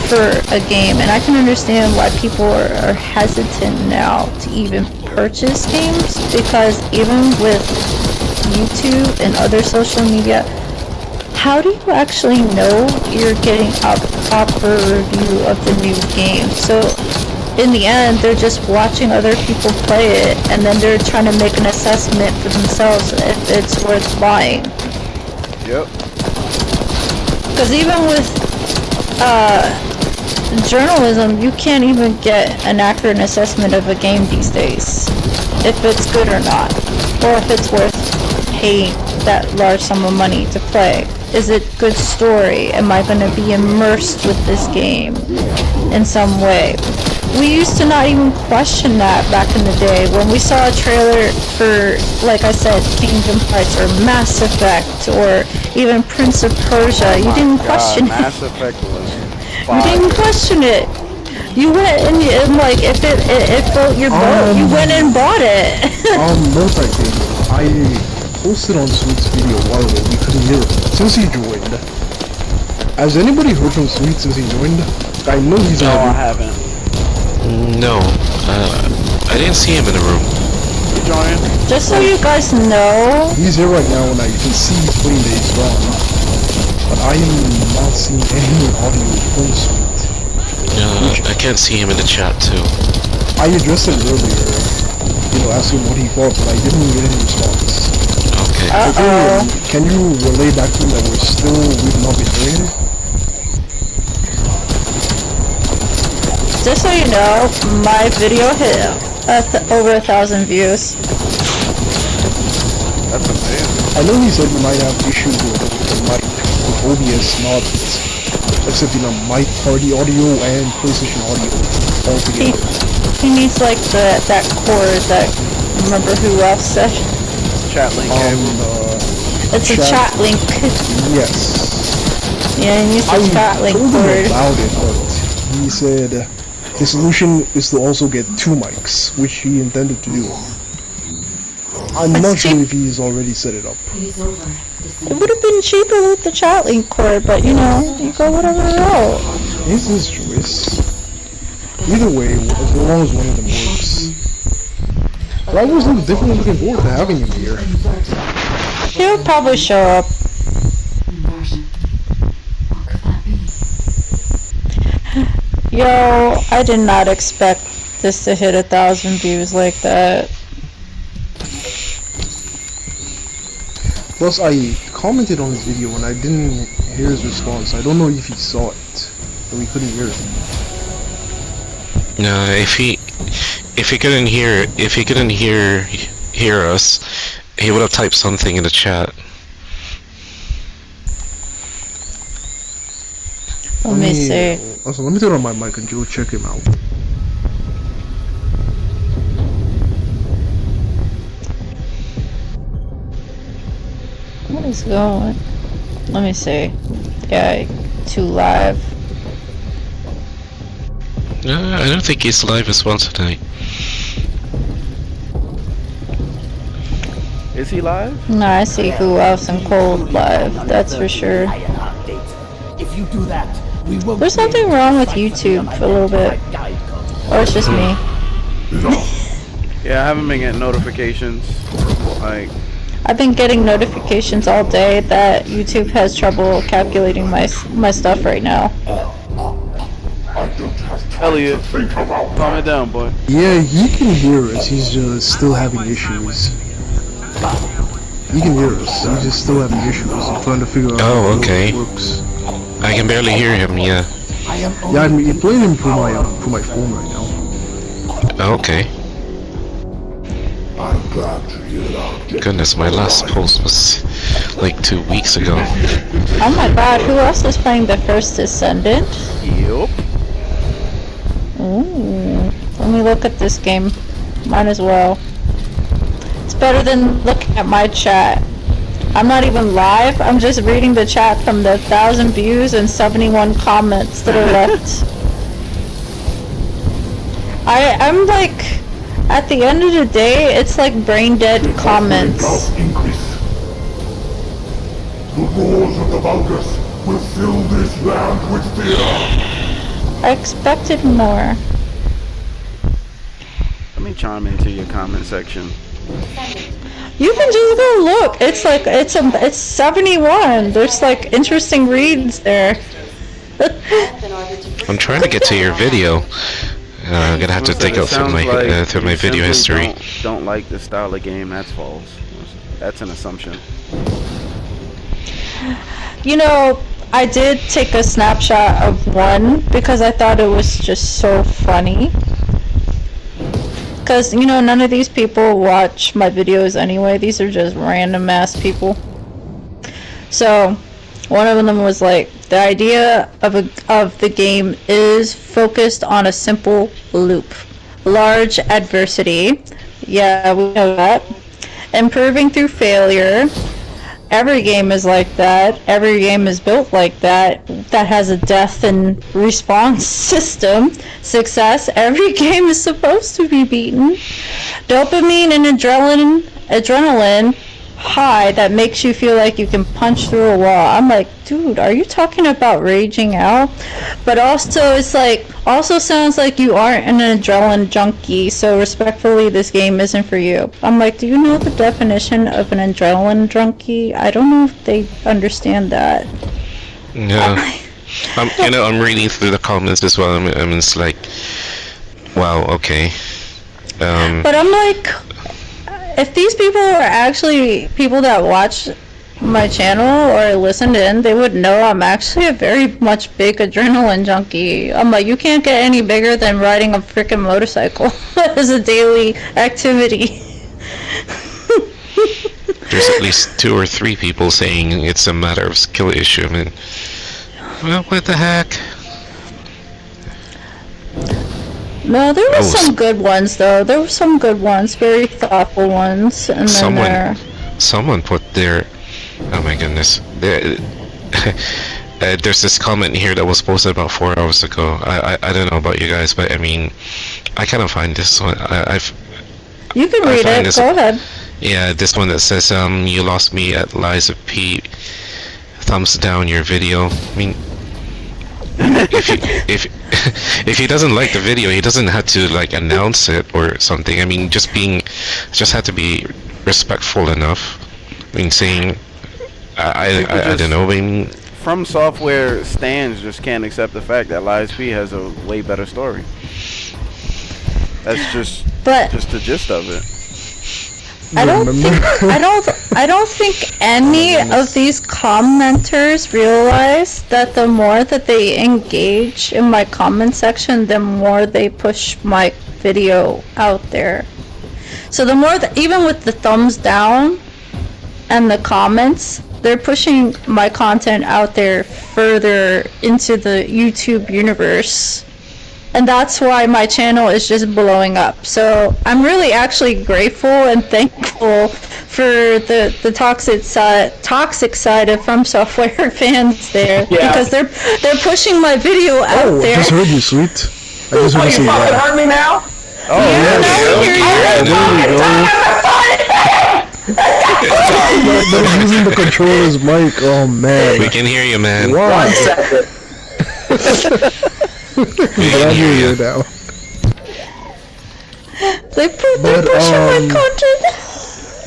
S1: for a game, and I can understand why people are hesitant now to even purchase games, because even with YouTube and other social media, how do you actually know you're getting a proper review of the new game? So in the end, they're just watching other people play it, and then they're trying to make an assessment for themselves if it's worth buying.
S2: Yep.
S1: Because even with journalism, you can't even get an accurate assessment of a game these days, if it's good or not, or if it's worth paying that large sum of money to play. Is it good story? Am I going to be immersed with this game in some way? We used to not even question that back in the day. When we saw a trailer for, like I said, Kingdom Hearts or Mass Effect or even Prince of Persia, you didn't question it.
S2: Mass Effect was
S1: You didn't question it. You went and like, if it float your boat, you went and bought it.
S3: Multi-thing. I posted on Sweet's video a while ago. We couldn't hear it since he joined. Has anybody heard from Sweet since he joined? I know he's
S2: No, I haven't.
S4: No, I didn't see him in the room.
S2: You joining?
S1: Just so you guys know,
S3: He's here right now, and I can see he's playing the X-Ron. But I am not seeing any audio from Sweet.
S4: I can't see him in the chat too.
S3: I addressed it earlier, asking what he thought, but I didn't get any response.
S4: Okay.
S1: uh-oh.
S3: Can you relay back to him that we've not been hearing it?
S1: Just so you know, my video hit over 1,000 views.
S2: That's amazing.
S3: I know he said he might have issues with the mic, with OBS not accepting a mic party audio and PlayStation audio altogether.
S1: He needs like that cord that, remember who else said?
S2: Chat link.
S1: It's a chat link.
S3: Yes.
S1: Yeah, he needs a chat link
S3: told him
S1: cord.
S3: about it, but he said the solution is to also get two mics, which he intended to do. I'm not sure if he's already set it up.
S1: It would have been cheaper with the chat link cord, but you know, you go whatever route.
S3: It's his choice. Either way, as long as one of them works. But I was definitely looking forward to having him here.
S1: He'll probably show up. Yo, I did not expect this to hit 1,000 views like that.
S3: Plus, I commented on his video and I didn't hear his response. I don't know if he saw it, and we couldn't hear it.
S4: No, if he couldn't hear us, he would have typed something in the chat.
S1: Let me see.
S3: Also, let me turn on my mic and go check him out.
S1: What is going? Let me see. Yeah, too live.
S4: I don't think he's live as well tonight.
S2: Is he live?
S1: No, I see who else in cold live. That's for sure.
S6: If you do that, we will.
S1: There's something wrong with YouTube a little bit, or it's just me.
S2: Yeah, I haven't been getting notifications. Like,
S1: I've been getting notifications all day that YouTube has trouble calculating my stuff right now.
S2: Elliot, calm it down, boy.
S3: Yeah, he can hear us. He's just still having issues. He can hear us. He's just still having issues. I'm trying to figure out how
S4: okay.
S3: it works.
S4: I can barely hear him, yeah.
S3: Yeah, I'm playing him for my phone right now.
S4: Okay. Goodness, my last post was like 2 weeks ago.
S1: Oh my god, who else is playing the First Descendant?
S2: Yup.
S1: Ooh, let me look at this game. Might as well. It's better than looking at my chat. I'm not even live, I'm just reading the chat from the 1,000 views and 71 comments that are left. I'm like, at the end of the day, it's like brain dead comments.
S7: The roars of the Vulgus will fill this land with fear.
S1: I expected more.
S2: Let me chime into your comment section.
S1: You can just go look. It's like it's 71. There's like interesting reads there.
S4: I'm trying to get to your video. I'm gonna have to dig out through my video history.
S2: Don't like the style of game. That's false. That's an assumption.
S1: You know, I did take a snapshot of one because I thought it was just so funny. Because, you know, none of these people watch my videos anyway. These are just random ass people. So, one of them was like, the idea of the game is focused on a simple loop. Large adversity. Yeah, we know that. Improving through failure. Every game is like that. Every game is built like that. That has a death and response system. Success. Every game is supposed to be beaten. Dopamine and adrenaline high that makes you feel like you can punch through a wall. I'm like, dude, are you talking about raging out? But also, it's like, also sounds like you aren't an adrenaline junkie, so respectfully, this game isn't for you. I'm like, do you know the definition of an adrenaline junkie? I don't know if they understand that.
S4: No. I'm reading through the comments as well. I mean, it's like, wow, okay.
S1: But I'm like, if these people are actually people that watch my channel or listened in, they would know I'm actually a very much big adrenaline junkie. I'm like, you can't get any bigger than riding a freaking motorcycle as a daily activity.
S4: There's at least 2 or 3 people saying it's a matter of skill issue. I mean, well, what the heck?
S1: No, there were some good ones though. There were some good ones, very thoughtful ones. And then
S4: someone put their, oh my goodness, there's this comment here that was posted about 4 hours ago. I don't know about you guys, but I mean, I kind of find this one.
S1: You can read it. Go ahead.
S4: Yeah, this one that says, you lost me at Lies of P. Thumbs down your video. I mean, if he doesn't like the video, he doesn't have to like announce it or something. I mean, just have to be respectful enough. I mean, saying, I don't know. I mean,
S2: From Software stands just can't accept the fact that Lies P has a way better story. That's just the gist of it.
S1: I don't
S3: Remember?
S1: think I don't think any of these commenters realize that the more that they engage in my comment section, the more they push my video out there. So the more that, even with the thumbs down and the comments, they're pushing my content out there further into the YouTube universe. And that's why my channel is just blowing up. So I'm really actually grateful and thankful for the toxic side of From Software fans there, because they're pushing my video out
S3: Oh, I
S1: there.
S3: just heard you, sweet. I just heard you say that.
S6: heard me now?
S2: Oh, yeah.
S1: Now we hear you.
S3: They're using the controller's mic. Oh man.
S4: We can hear you, man.
S3: Wow.
S6: 1 second.
S3: I'm glad you're here now.
S1: They're
S3: But,
S1: pushing my content.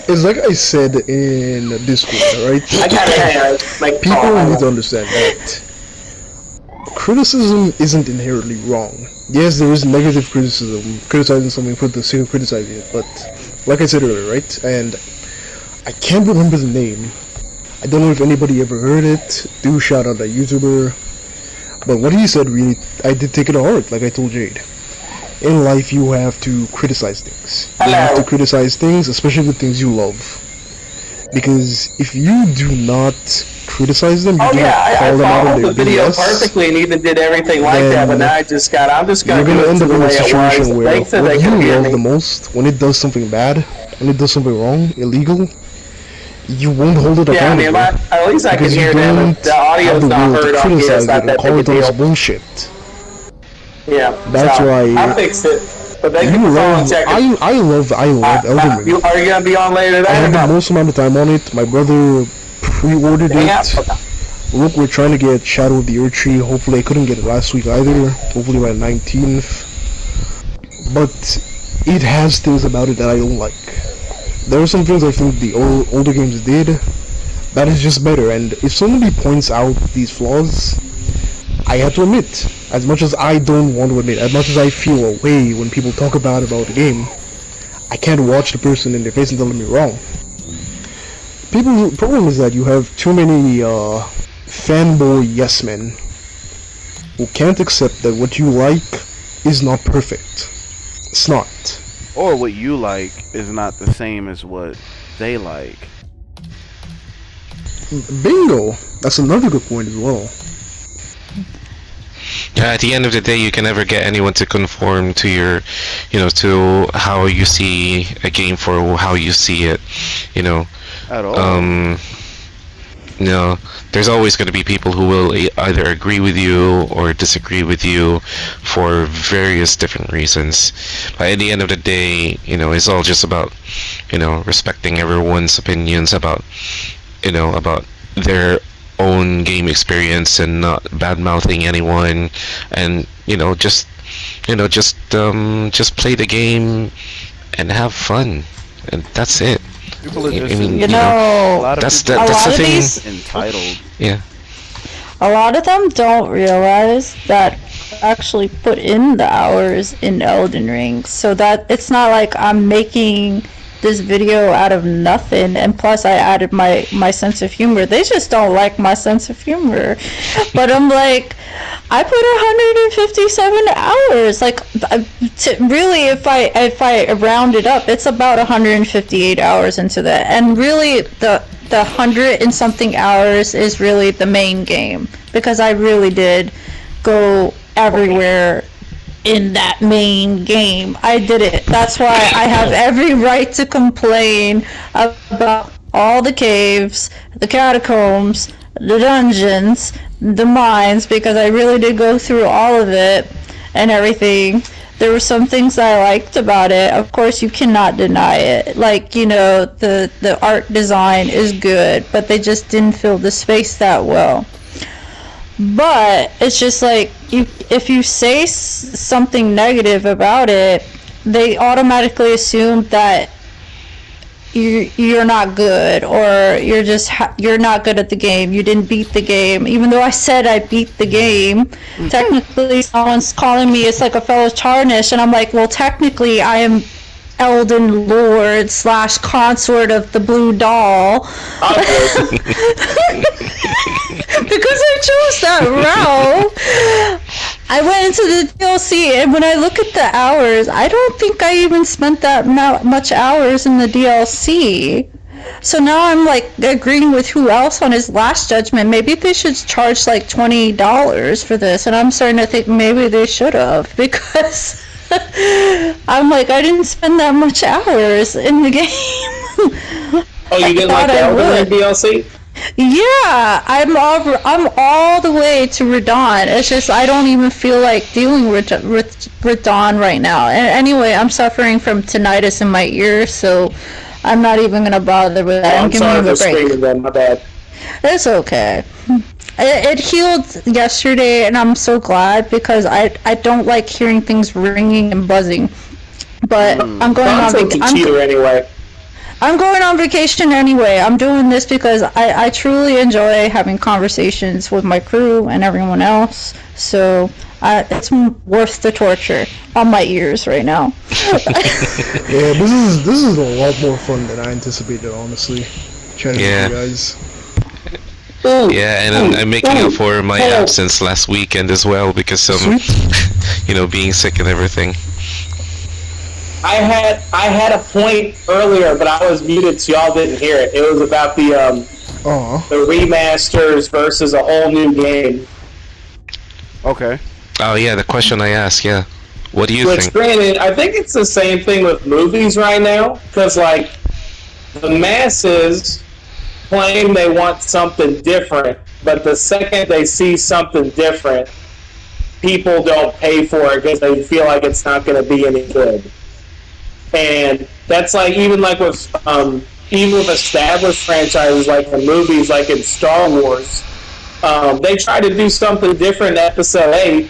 S3: It's like I said in Discord, right?
S6: I gotta like
S3: People need to understand that criticism isn't inherently wrong. Yes, there is negative criticism, criticizing something for the sake of criticizing it, but like I said earlier, right? And I can't remember the name. I don't know if anybody ever heard it. Do shout out that YouTuber. But what he said really, I did take it to heart, like I told Jade. In life, you have to criticize things. You have to criticize things, especially the things you love. Because if you do not criticize them, you do not
S6: I
S3: call them out on
S6: followed
S3: their
S6: the video
S3: BS,
S6: perfectly and even did everything like that, but now I'm just gonna
S3: you're
S6: do
S3: gonna
S6: it
S3: end
S6: to
S3: up
S6: the
S3: in a
S6: way it was.
S3: situation where
S6: They said they
S3: what you
S6: could hear
S3: love
S6: me.
S3: the most, when it does something bad, when it does something wrong, illegal, you won't hold it
S6: Yeah, I
S3: accountable.
S6: mean, at least I can
S3: because you
S6: hear them.
S3: don't
S6: If the
S3: have
S6: audio's
S3: the
S6: not
S3: will
S6: heard
S3: to
S6: on here,
S3: criticize
S6: it's
S3: it
S6: not
S3: and
S6: that
S3: call
S6: big a
S3: it all
S6: deal.
S3: bullshit.
S6: Yeah,
S3: That's
S6: so
S3: why
S6: I fixed it. But they
S3: You
S6: can
S3: love,
S6: check it.
S3: I love Elden Ring.
S6: Are you gonna be on later
S3: I
S6: today?
S3: had
S6: or
S3: the
S6: not?
S3: most amount of time on it. My brother pre-ordered
S6: Yeah.
S3: it. Look, we're trying to get Shadow of the Earth Tree. Hopefully, I couldn't get it last week either. Hopefully by the 19th. But it has things about it that I don't like. There are some things I think the older games did that is just better. And if somebody points out these flaws, I have to admit, as much as I don't want to admit, as much as I feel a way when people talk about the game, I can't watch the person in their face and tell them you're wrong. The problem is that you have too many fanboy yes men who can't accept that what you like is not perfect. It's not.
S2: Or what you like is not the same as what they like.
S3: Bingo! That's another good point as well.
S4: Yeah, at the end of the day, you can never get anyone to conform to your, to how you see a game for how you see it,
S2: At all.
S4: There's always going to be people who will either agree with you or disagree with you for various different reasons. But at the end of the day, it's all just about, respecting everyone's opinions about their own game experience and not bad mouthing anyone, and just play the game and have fun, and that's it.
S2: People are just,
S1: You
S2: a
S1: know,
S2: lot of
S4: that's
S2: people
S4: the
S1: a lot of
S4: thing.
S1: these,
S2: entitled.
S4: Yeah.
S1: a lot of them don't realize that actually put in the hours in Elden Ring, so that it's not like I'm making this video out of nothing, and plus I added my sense of humor. They just don't like my sense of humor. But I'm like, I put 157 hours. Like, really, if I round it up, it's about 158 hours into that. And really, the 100 and something hours is really the main game, because I really did go everywhere in that main game. I did it. That's why I have every right to complain about all the caves, the catacombs, the dungeons, the mines, because I really did go through all of it and everything. There were some things I liked about it. Of course, you cannot deny it. Like, the art design is good, but they just didn't fill the space that well. But it's just like, if you say something negative about it, they automatically assume that you're not good, or you're not good at the game. You didn't beat the game, even though I said I beat the game. Technically, someone's calling me it's like a fellow tarnish, and I'm like, well, technically, I Elden Lord / consort of the Blue Doll. Because I chose that route. I went into the DLC, and when I look at the hours, I don't think I even spent that much hours in the DLC. So now I'm like agreeing with who else on his Last Judgment. Maybe they should charge like $20 for this, and I'm starting to think maybe they should have, because I'm like, I didn't spend that much hours in the game.
S6: Oh, you didn't like the Elden Ring DLC?
S1: Yeah, I'm all the way to Radon. It's just I don't even feel like dealing with Radon right now. And anyway, I'm suffering from tinnitus in my ear, so I'm not even gonna bother with that.
S6: I'm sorry for screaming then, my bad.
S1: It's okay. It healed yesterday, and I'm so glad, because I don't like hearing things ringing and buzzing. But I'm going on vacation
S6: anyway.
S1: I'm going on vacation anyway. I'm doing this because I truly enjoy having conversations with my crew and everyone else. So it's worth the torture on my ears right now.
S3: Yeah, this is a lot more fun than I anticipated, honestly. Chatting with you guys.
S4: Yeah, and I'm making up for my absence last weekend as well, because of being sick and everything.
S6: I had a point earlier, but I was muted, so y'all didn't hear it. It was about the remasters versus a whole new game.
S2: Okay.
S4: Oh yeah, the question I asked. Yeah, what do you think?
S6: Granted, I think it's the same thing with movies right now, because like the masses claim they want something different, but the second they see something different, people don't pay for it because they feel like it's not going to be any good. And that's like even with established franchises like in movies, like in Star Wars, they tried to do something different in Episode 8,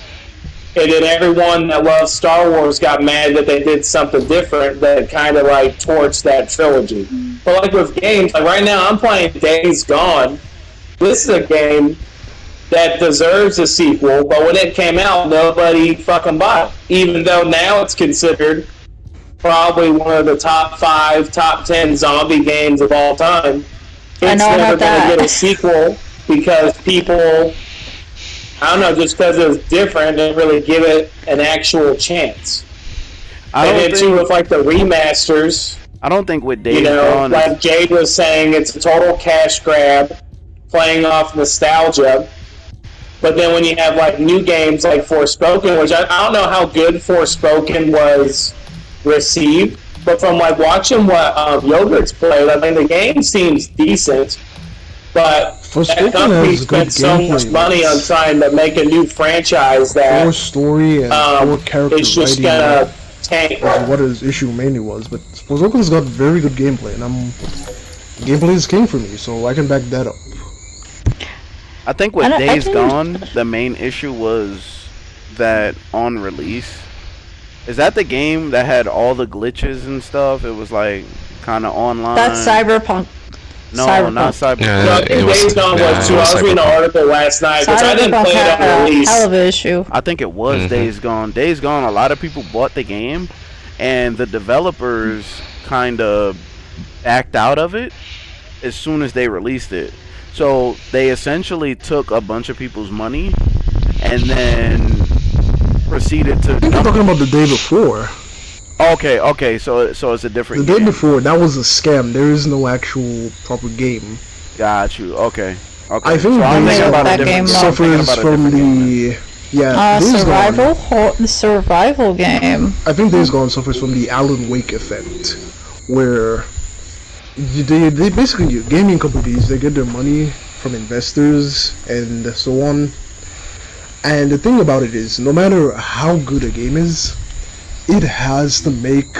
S6: and then everyone that loves Star Wars got mad that they did something different that kind of like torched that trilogy. But like with games, like right now I'm playing Days Gone. This is a game that deserves a sequel, but when it came out, nobody fucking bought it. Even though now it's considered probably one of the top 5, top 10 zombie games of all time. It's never going to get a sequel because people, I don't know, just because it's different, didn't really give it an actual chance. And then too with like the remasters,
S2: I don't think with Days Gone,
S6: like Jade was saying, it's a total cash grab, playing off nostalgia. But then when you have like new games like Forspoken, which I don't know how good Forspoken was received, but from like watching what Yogurt's played, I mean the game seems decent, but that company spent so much money on trying to make a new franchise that
S3: more story and more character
S6: it's just gonna tank.
S3: What his issue mainly was, but Forspoken's got very good gameplay, and gameplay is king for me, so I can back that up.
S2: I think with Days Gone, the main issue was that on release, is that the game that had all the glitches and stuff? It was like kind of online.
S1: That's Cyberpunk.
S2: No, not Cyberpunk.
S6: No, Days Gone was too. I was reading an article last night because I didn't play it on release.
S1: Hell of an issue.
S2: I think it was Days Gone. Days Gone, a lot of people bought the game, and the developers kind of backed out of it as soon as they released it. So they essentially took a bunch of people's money and then proceeded to...
S3: I think you're talking about the day before.
S2: Okay, so it's a different
S3: game. The day
S2: game.
S3: before, that was a scam. There is no actual proper game.
S2: Got you, okay.
S3: I think
S1: that
S3: suffers from the...
S1: the survival game.
S3: I think Days Gone suffers from the Alan Wake effect, where they basically, gaming companies, they get their money from investors and so on. And the thing about it is, no matter how good a game is, it has to make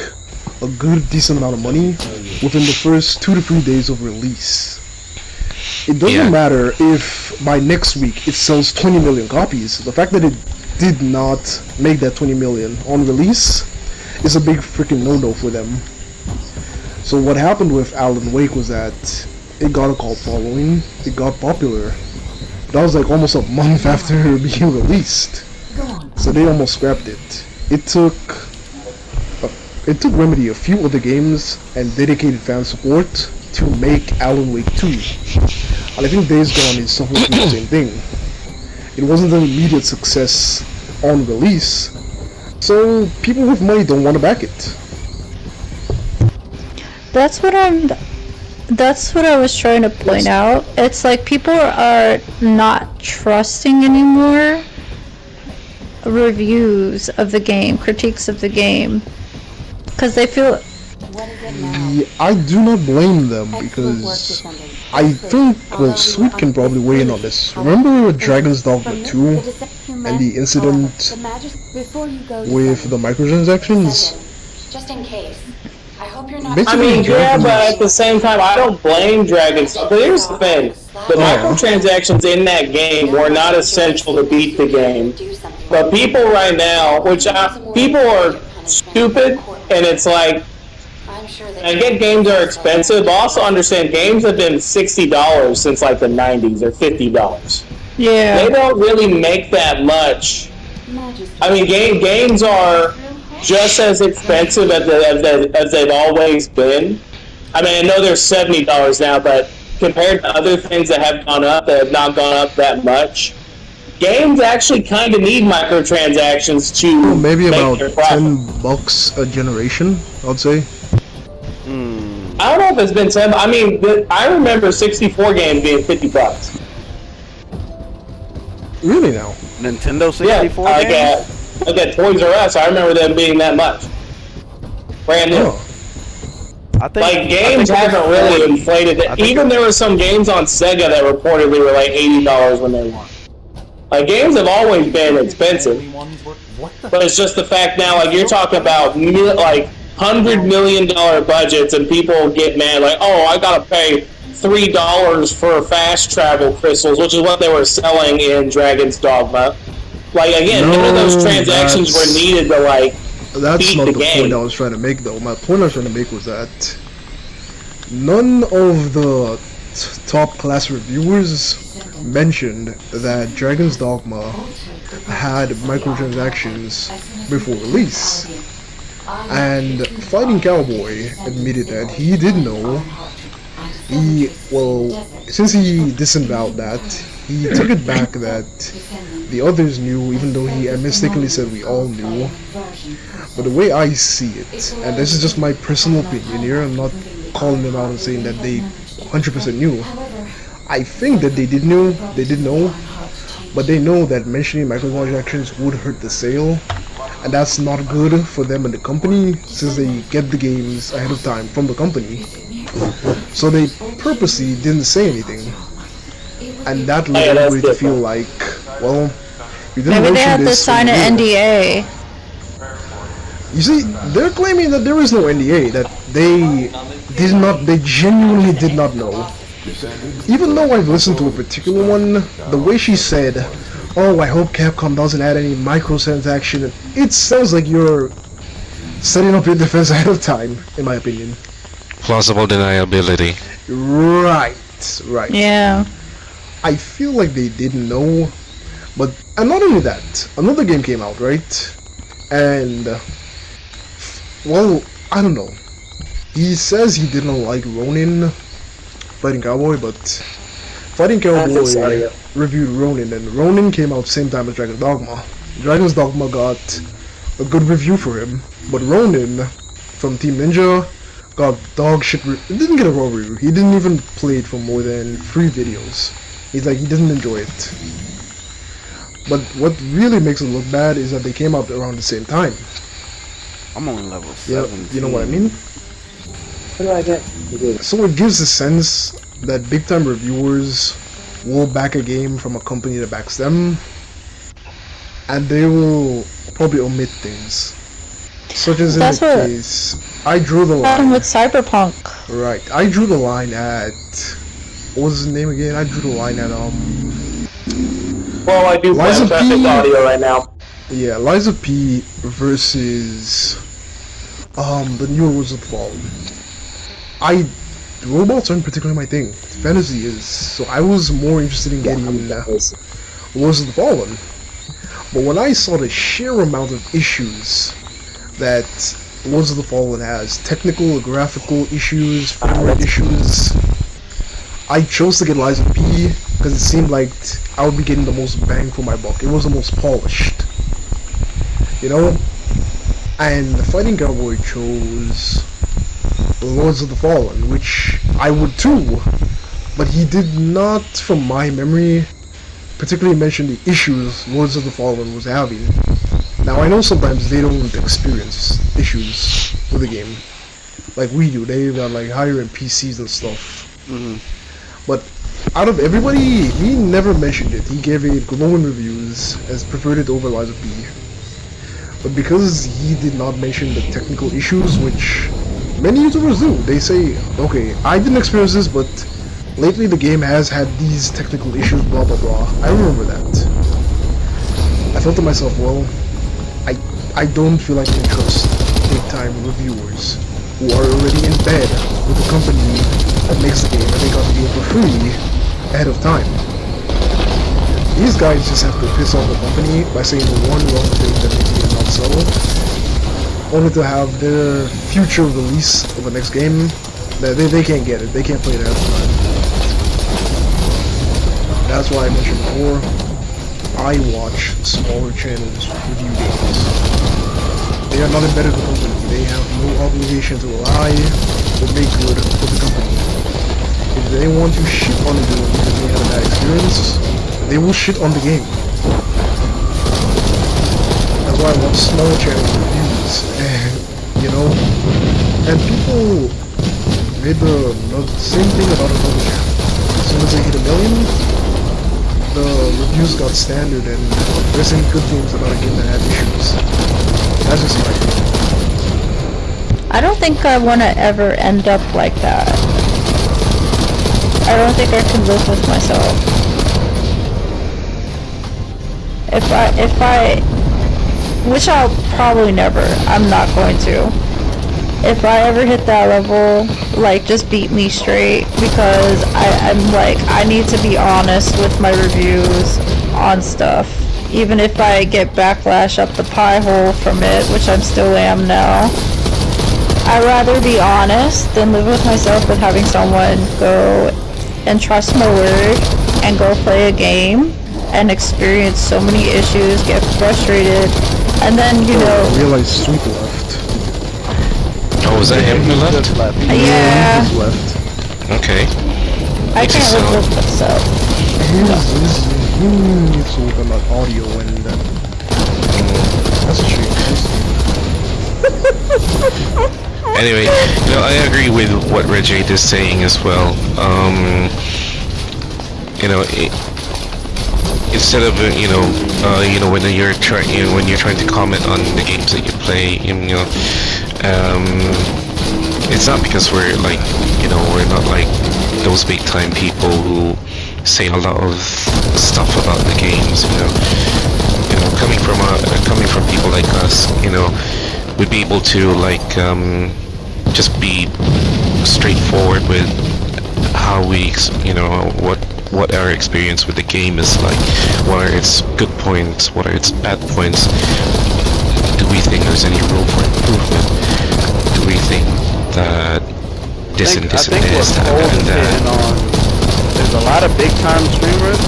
S3: a good, decent amount of money within the first 2 to 3 days of release. It doesn't matter if by next week it sells 20 million copies. The fact that it did not make that 20 million on release is a big freaking no-no for them. So what happened with Alan Wake was that it got a cult following, it got popular. That was like almost a month after being released. So they almost scrapped it. It it took Remedy a few other games and dedicated fan support to make Alan Wake 2. And I think Days Gone is supposed to do the same thing. It wasn't an immediate success on release, so people with money don't want to back it.
S1: That's what I was trying to point out. It's like people are not trusting anymore reviews of the game, critiques of the game, because they feel.
S3: Yeah, I do not blame them because I think, well, Sweet can probably weigh in on this. Remember Dragon's Dogma 2 and the incident with the microtransactions?
S5: Just in case. I hope you're not.
S6: I mean, yeah, but at the same time, I don't blame Dragon's. But here's the thing: the microtransactions in that game were not essential to beat the game. But people right now, people are stupid, and it's like, I get games are expensive, but also understand games have been $60 since like the 90s or $50.
S1: Yeah.
S6: They don't really make that much. I mean, games are just as expensive as they've always been. I mean, I know they're $70 now, but compared to other things that have gone up, that have not gone up that much, games actually kind of need microtransactions to
S3: maybe
S6: make
S3: about
S6: their profit.
S3: $10 a generation, I'd say.
S6: I don't know if it's been 10. I mean, I remember 64 games being $50.
S3: Really now?
S2: Nintendo 64
S6: Yeah,
S2: games?
S6: I get Toys R Us. I remember them being that much. Brand new.
S3: Oh.
S2: I think,
S6: Like, games haven't really inflated it. Even there were some games on Sega that reportedly were like $80 when they launched. Like, games have always been expensive. But it's just the fact now, like, you're talking about, like, $100 million budgets, and people get mad, like, oh, I gotta pay $3 for fast travel crystals, which is what they were selling in Dragon's Dogma. Like, again, none of those transactions were needed to, like,
S3: That's
S6: beat
S3: not
S6: the
S3: the
S6: game.
S3: point I was trying to make, though. My point I was trying to make was that none of the top class reviewers mentioned that Dragon's Dogma had microtransactions before release. And Fighting Cowboy admitted that he did know. Since he disavowed that, he took it back that the others knew, even though he mistakenly said we all knew. But the way I see it, and this is just my personal opinion here, I'm not calling them out and saying that they 100% knew. I think that they did know, but they know that mentioning microtransactions would hurt the sale, and that's not good for them and the company, since they get the games ahead of time from the company. So they purposely didn't say anything, and that led everybody to feel like, well, you didn't
S1: Maybe they
S3: mention
S1: had to
S3: this,
S1: sign
S3: so
S1: an
S3: we did.
S1: NDA.
S3: You see, they're claiming that there is no NDA, that they genuinely did not know. Even though I've listened to a particular one, the way she said, oh, I hope Capcom doesn't add any microtransaction, it sounds like you're setting up your defense ahead of time, in my opinion.
S4: Plausible deniability.
S3: Right.
S1: Yeah.
S3: I feel like they didn't know, and not only that, another game came out, right? And, well, I don't know. He says he didn't like Ronin, Fighting Cowboy, but Fighting Cowboy reviewed Ronin, and Ronin came out same time as Dragon's Dogma. Dragon's Dogma got a good review for him, but Ronin from Team Ninja got dog shit. It didn't get a raw review. He didn't even play it for more than 3 videos. He's like, he didn't enjoy it. But what really makes it look bad is that they came out around the same time.
S2: I'm only level 7.
S3: You know what I mean?
S6: What do I get?
S3: So it gives a sense that big time reviewers will back a game from a company that backs them, and they will probably omit things. Such as in
S1: That's
S3: the
S1: what
S3: case, I drew the
S1: happened
S3: line.
S1: with Cyberpunk.
S3: Right, I drew the line at, what was his name again? I drew the line at,
S6: Well, I do play
S3: Liza
S6: perfect
S3: P.
S6: audio right now.
S3: yeah, Liza P versus, the newer Wizards of the Fallen. Robots aren't particularly my thing. Fantasy is, so I was more interested in getting Wizards of the Fallen. But when I saw the sheer amount of issues that Lords of the Fallen has technical, graphical issues, frame rate issues. I chose to get Lies of P because it seemed like I would be getting the most bang for my buck. It was the most polished, you know. And the Fighting Cowboy chose Lords of the Fallen, which I would too, but he did not, from my memory, particularly mention the issues Lords of the Fallen was having. Now I know sometimes they don't experience issues with the game like we do. They got like higher end PCs and stuff. But out of everybody, he never mentioned it. He gave it glowing reviews, as preferred it over Lies of P. But because he did not mention the technical issues, which many YouTubers do, they say, okay, I didn't experience this, but lately the game has had these technical issues, blah blah blah. I remember that. I thought to myself, well, I don't feel like I can trust big time reviewers who are already in bed with the company that makes the game and they got the game for free ahead of time. These guys just have to piss off the company by saying the one wrong thing that makes the game not sell, only to have their future release of the next game that they can't get it, they can't play it ahead of time. That's why I mentioned before, I watch smaller channels review games. They are not embedded with the company, they have no obligation to lie or make good for the company. If they want to shit on the game because they had a bad experience, they will shit on the game. That's why I watch small channel reviews, and you know, and people made the same thing about another channel. As soon as they hit 1 million, the reviews got standard, and they're saying good things about a game that had issues. That's just my opinion.
S1: I don't think I want to ever end up like that. I don't think I can live with myself. If I, which I'll probably never, I'm not going to. If I ever hit that level, like, just beat me straight, because I'm like, I need to be honest with my reviews on stuff. Even if I get backlash up the pie hole from it, which I still am now. I'd rather be honest than live with myself with having someone go and trust my word and go play a game and experience so many issues, get frustrated, and then, you know...
S3: I realized Sweet left.
S4: Oh, was that him who left?
S1: Yeah.
S3: He's left.
S4: Okay.
S1: I can't live with myself.
S3: He needs to work on that audio, and that's a shame.
S4: Anyway, you know, I agree with what Reggie is saying as well. You know, instead of when you're trying to comment on the games that you play, it's not because we're like, we're not like those big time people who say a lot of stuff about the games. Coming from people like us, we'd be able to like just be straightforward with how we, what our experience with the game is like. What are its good points? What are its bad points? Do we think there's any room for improvement? Do we think that this and this and this, that and that?
S2: There's a lot of big time streamers.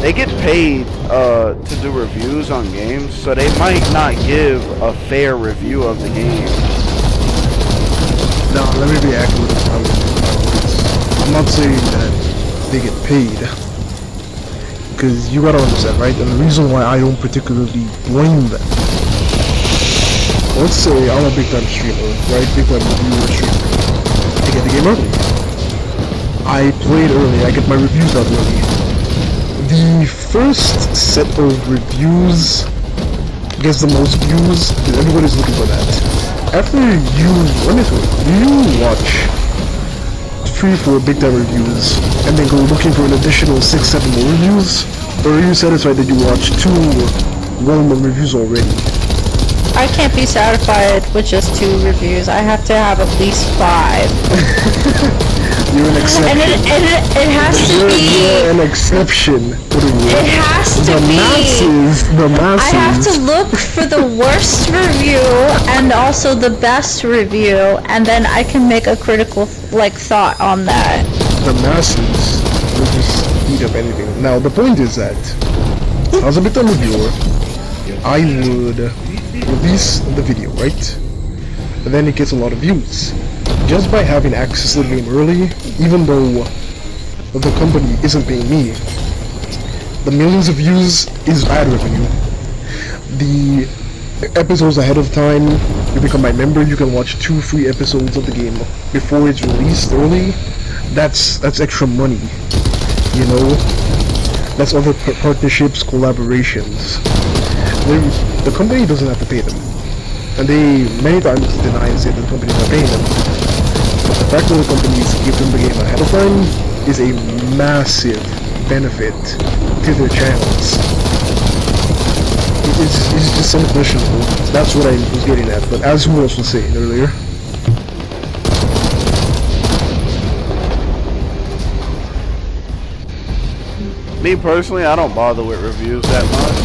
S2: They get paid to do reviews on games, so they might not give a fair review of the game.
S3: Now, let me be accurate with my words. I'm not saying that they get paid, because you gotta understand, right? And the reason why I don't particularly blame them. Let's say I'm a big time streamer, right? Big time reviewer streamer. I get the game early. I played early, I get my reviews out early. The first set of reviews gets the most views, because everybody's looking for that. After you run into it, you watch 3-4 big time reviews, and then go looking for an additional 6-7 more reviews? Or are you satisfied that you watched 2 well-known reviews already?
S1: I can't be satisfied with just 2 reviews. I have to have at least 5.
S3: You're an exception.
S1: And it has to
S3: You're
S1: be.
S3: an exception to the rule.
S1: It has to
S3: The
S1: be.
S3: masses.
S1: I have to look for the worst review and also the best review, and then I can make a critical thought on that.
S3: The masses will just eat up anything. Now the point is that, as a bit of reviewer, I would release the video, right? And then it gets a lot of views. Just by having access to the game early, even though the company isn't paying me, the millions of views is ad revenue. The episodes ahead of time, you become my member, you can watch 2 free episodes of the game before it's released early. That's extra money, you know? That's other partnerships, collaborations. The company doesn't have to pay them. And they many times deny and say that the company's not paying them. But the fact that the companies give them the game ahead of time is a massive benefit to their channels. It's just unquestionable. That's what I was getting at. But as who else was saying earlier,
S2: Me personally, I don't bother with reviews that much.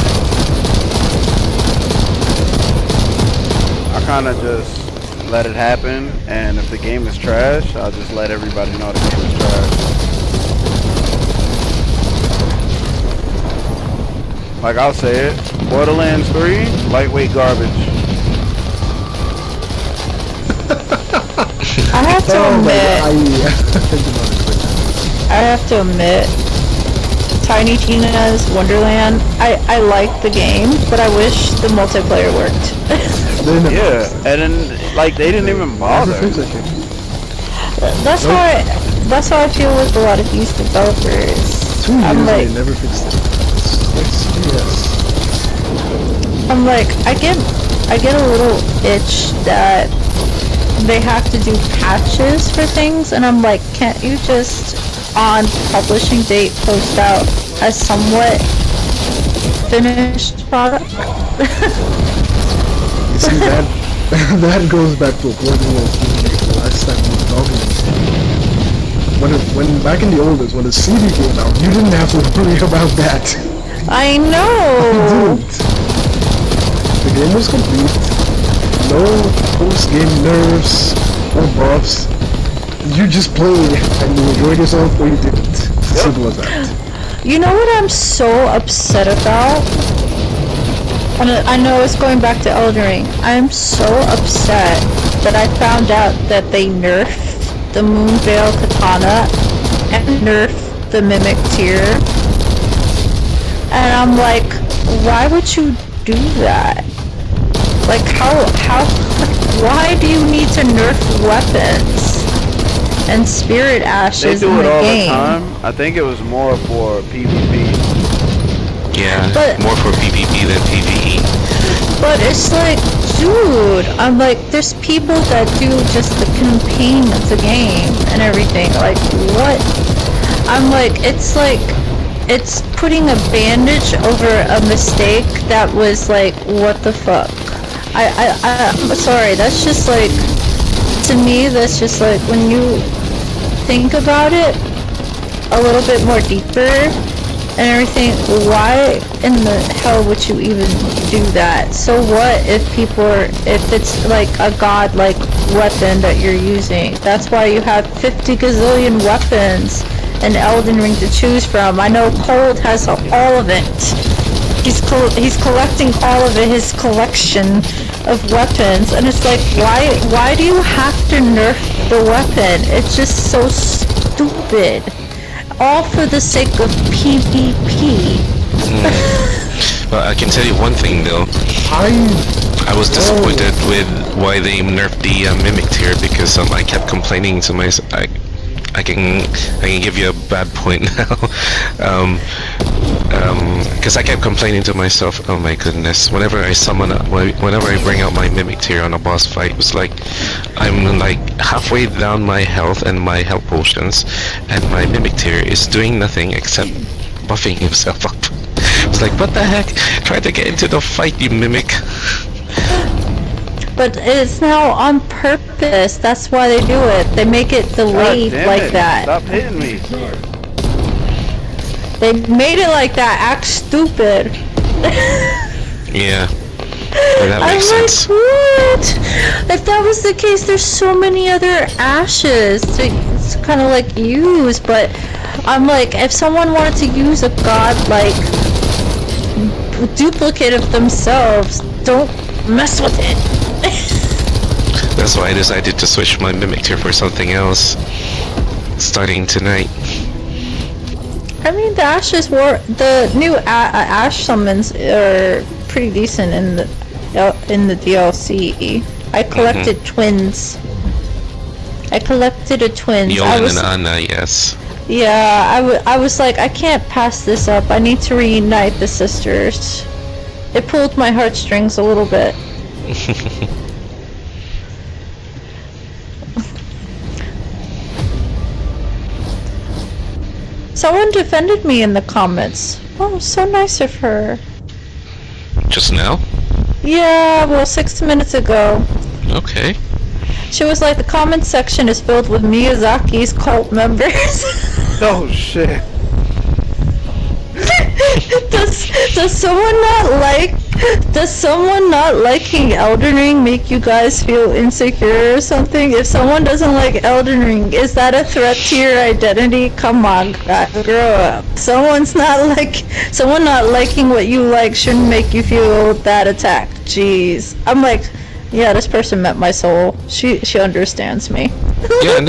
S2: I kind of just let it happen, and if the game is trash, I'll just let everybody know the game is trash. Like, I'll say it, Borderlands 3, lightweight garbage.
S1: I have to I have to admit, Tiny Tina's Wonderland, I like the game, but I wish the multiplayer worked.
S2: Yeah, and then, like, they didn't even bother.
S1: That's how I feel with a lot of these developers.
S3: 2 years
S1: I'm like,
S3: they never fixed it. It's BS.
S1: I'm like, I get a little itch that they have to do patches for things, and I'm like, can't you just on publishing date post out a somewhat finished product?
S3: You see that that goes back to a point we were last time we were talking. When back in the old days, when the CD came out, you didn't have to worry about that.
S1: I
S3: You
S1: know.
S3: didn't. The game was complete. No post-game nerfs or buffs. You just played and you enjoyed yourself or you didn't. Simple as that.
S1: You know what I'm so upset about? And I know it's going back to Elden Ring. I'm so upset that I found out that they nerfed the Moonveil Katana and nerfed the Mimic Tear. And I'm like, why would you do that? Like, why do you need to nerf weapons and spirit
S2: They
S1: ashes
S2: do
S1: in
S2: it
S1: the
S2: all
S1: game?
S2: the time. I think it was more for PvP.
S4: Yeah,
S1: But-
S4: more for PvP than PvE.
S1: But it's like, dude, I'm like, there's people that do just the campaign of the game and everything. Like, what? I'm like, it's putting a bandage over a mistake that was like, what the fuck? I'm sorry, that's just like, to me, that's just like, when you think about it a little bit more deeper and everything, why in the hell would you even do that? So what if if it's like a godlike weapon that you're using? That's why you have 50 gazillion weapons in Elden Ring to choose from. I know Cold has all of it. He's collecting all of it, his collection of weapons, and it's like, why do you have to nerf the weapon? It's just so stupid. All for the sake of PvP.
S4: Well, I can tell you one thing though. I was disappointed with why they nerfed the Mimic Tier because I kept complaining to myself. I can give you a bad point now. Because I kept complaining to myself, oh my goodness, whenever I bring out my Mimic Tier on a boss fight, it's like I'm like halfway down my health and my health potions, and my Mimic Tier is doing nothing except buffing himself up. It's like, what the heck? Try to get into the fight, you Mimic.
S1: But it's now on purpose. That's why they do it. They make it delayed
S2: damn
S1: like
S2: it.
S1: that.
S2: Stop hitting me.
S1: They made it like that. Act stupid.
S4: Yeah. That
S1: I'm
S4: makes
S1: like,
S4: sense.
S1: what? If that was the case, there's so many other ashes to kind of like use. But I'm like, if someone wanted to use a godlike duplicate of themselves, don't mess with it.
S4: That's why I decided to switch my Mimicter for something else. Starting tonight.
S1: I mean, the ashes were the new ash summons are pretty decent in the DLC. I collected twins. I collected a twins.
S4: Yolan and Anna, yes.
S1: Yeah, I was like, I can't pass this up. I need to reunite the sisters. It pulled my heartstrings a little bit. Someone defended me in the comments. Oh, so nice of her.
S4: Just now?
S1: Yeah, well, 6 minutes ago.
S4: Okay.
S1: She was like, the comment section is filled with Miyazaki's cult members.
S2: Oh shit.
S1: Does someone not liking Elden Ring make you guys feel insecure or something? If someone doesn't like Elden Ring, is that a threat to your identity? Come on, guys, grow up. Someone not liking what you like shouldn't make you feel that attacked. Jeez. I'm like, yeah, this person met my soul. She understands me.
S4: Yeah,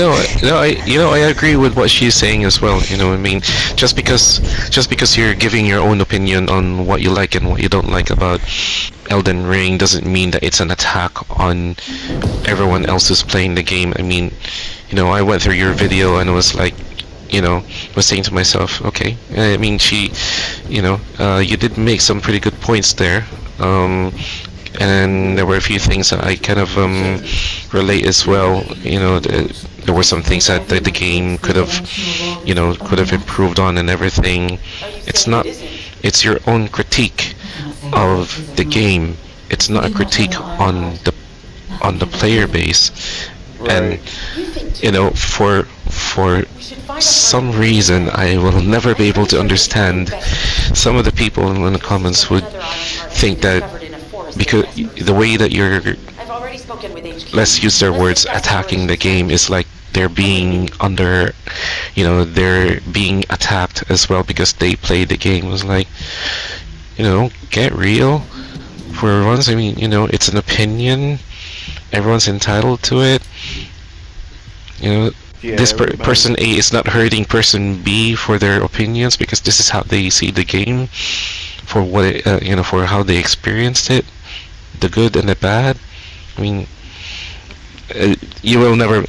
S4: I agree with what she's saying as well. You know, I mean, just because you're giving your own opinion on what you like and what you don't like about Elden Ring doesn't mean that it's an attack on everyone else who's playing the game. I mean, you know, I went through your video and was like, you know, was saying to myself, okay, I mean, you did make some pretty good points there. And there were a few things that I kind of relate as well. You know, there were some things that the game could have improved on and everything. It's your own critique of the game. It's not a critique on the player base. And you know, for some reason, I will never be able to understand some of the people in the comments would think that because the way that you're, let's use their words, attacking the game is like they're being they're being attacked as well because they played the game. It was like, you know, get real for once. I mean, you know, it's an opinion. Everyone's entitled to it. You know,
S2: Yeah,
S4: this person A is not hurting person B for their opinions because this is how they see the game, for what it, for how they experienced it, the good and the bad. I mean, you will never,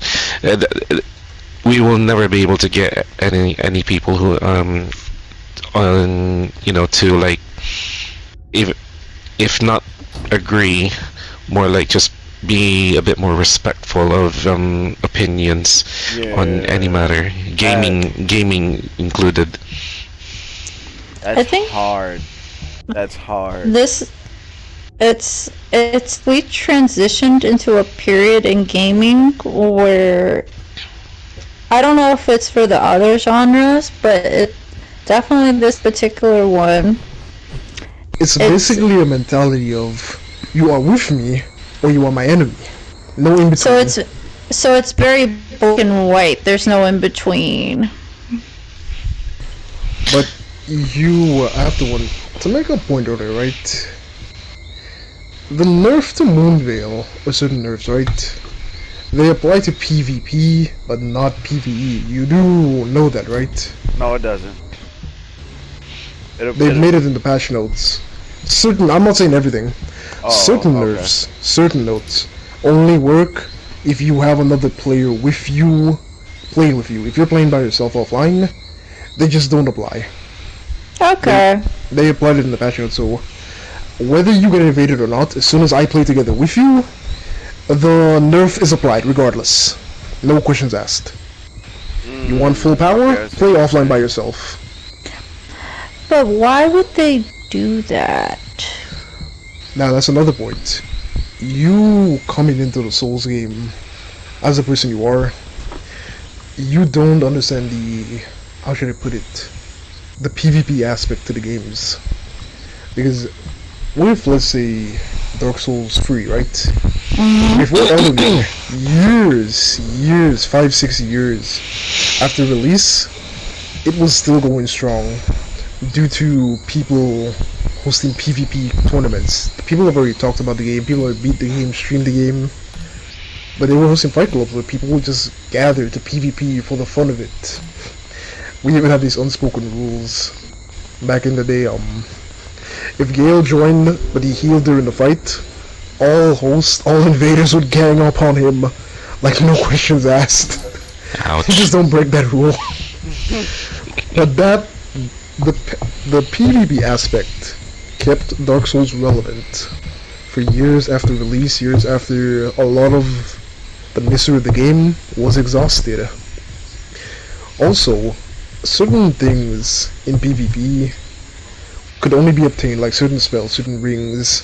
S4: we will never be able to get any people who to like, if not agree, more like just be a bit more respectful of opinions on any matter, gaming included.
S2: That's
S1: I think
S2: hard. That's hard.
S1: It's we transitioned into a period in gaming where I don't know if it's for the other genres, but it definitely this particular one.
S3: It's basically a mentality of you are with me or you are my enemy. No in between.
S1: So it's very black and white. There's no in between.
S3: But you have to make a point earlier, right? The nerf to Moonveil, or certain nerfs, right? They apply to PvP, but not PvE. You do know that, right?
S2: No, it doesn't.
S3: They've made it in the patch notes. I'm not saying everything. Certain nerfs, certain notes, only work if you have another player with you, playing with you. If you're playing by yourself offline, they just don't apply.
S1: Okay.
S3: They applied it in the patch notes, so whether you get invaded or not, as soon as I play together with you, the nerf is applied regardless. No questions asked. You want full power? Play offline by yourself.
S1: But why would they do that?
S3: Now that's another point. you coming into the Souls game as the person you are, you don't understand the, how should I put it, the PvP aspect to the games. Because what if, let's say, Dark Souls 3, right? Before Elden Ring, years, 5-6 years after release, it was still going strong due to people hosting PvP tournaments. People have already talked about the game, people have beat the game, streamed the game, but they were hosting fight clubs where people would just gather to PvP for the fun of it. We even had these unspoken rules back in the day. If Gale joined but he healed during the fight, all hosts, all invaders would gang up on him like no questions asked.
S4: Ouch.
S3: You just don't break that rule. But that, the PvP aspect kept Dark Souls relevant for years after release, years after a lot of the mystery of the game was exhausted. Also, certain things in PvP could only be obtained, like certain spells, certain rings,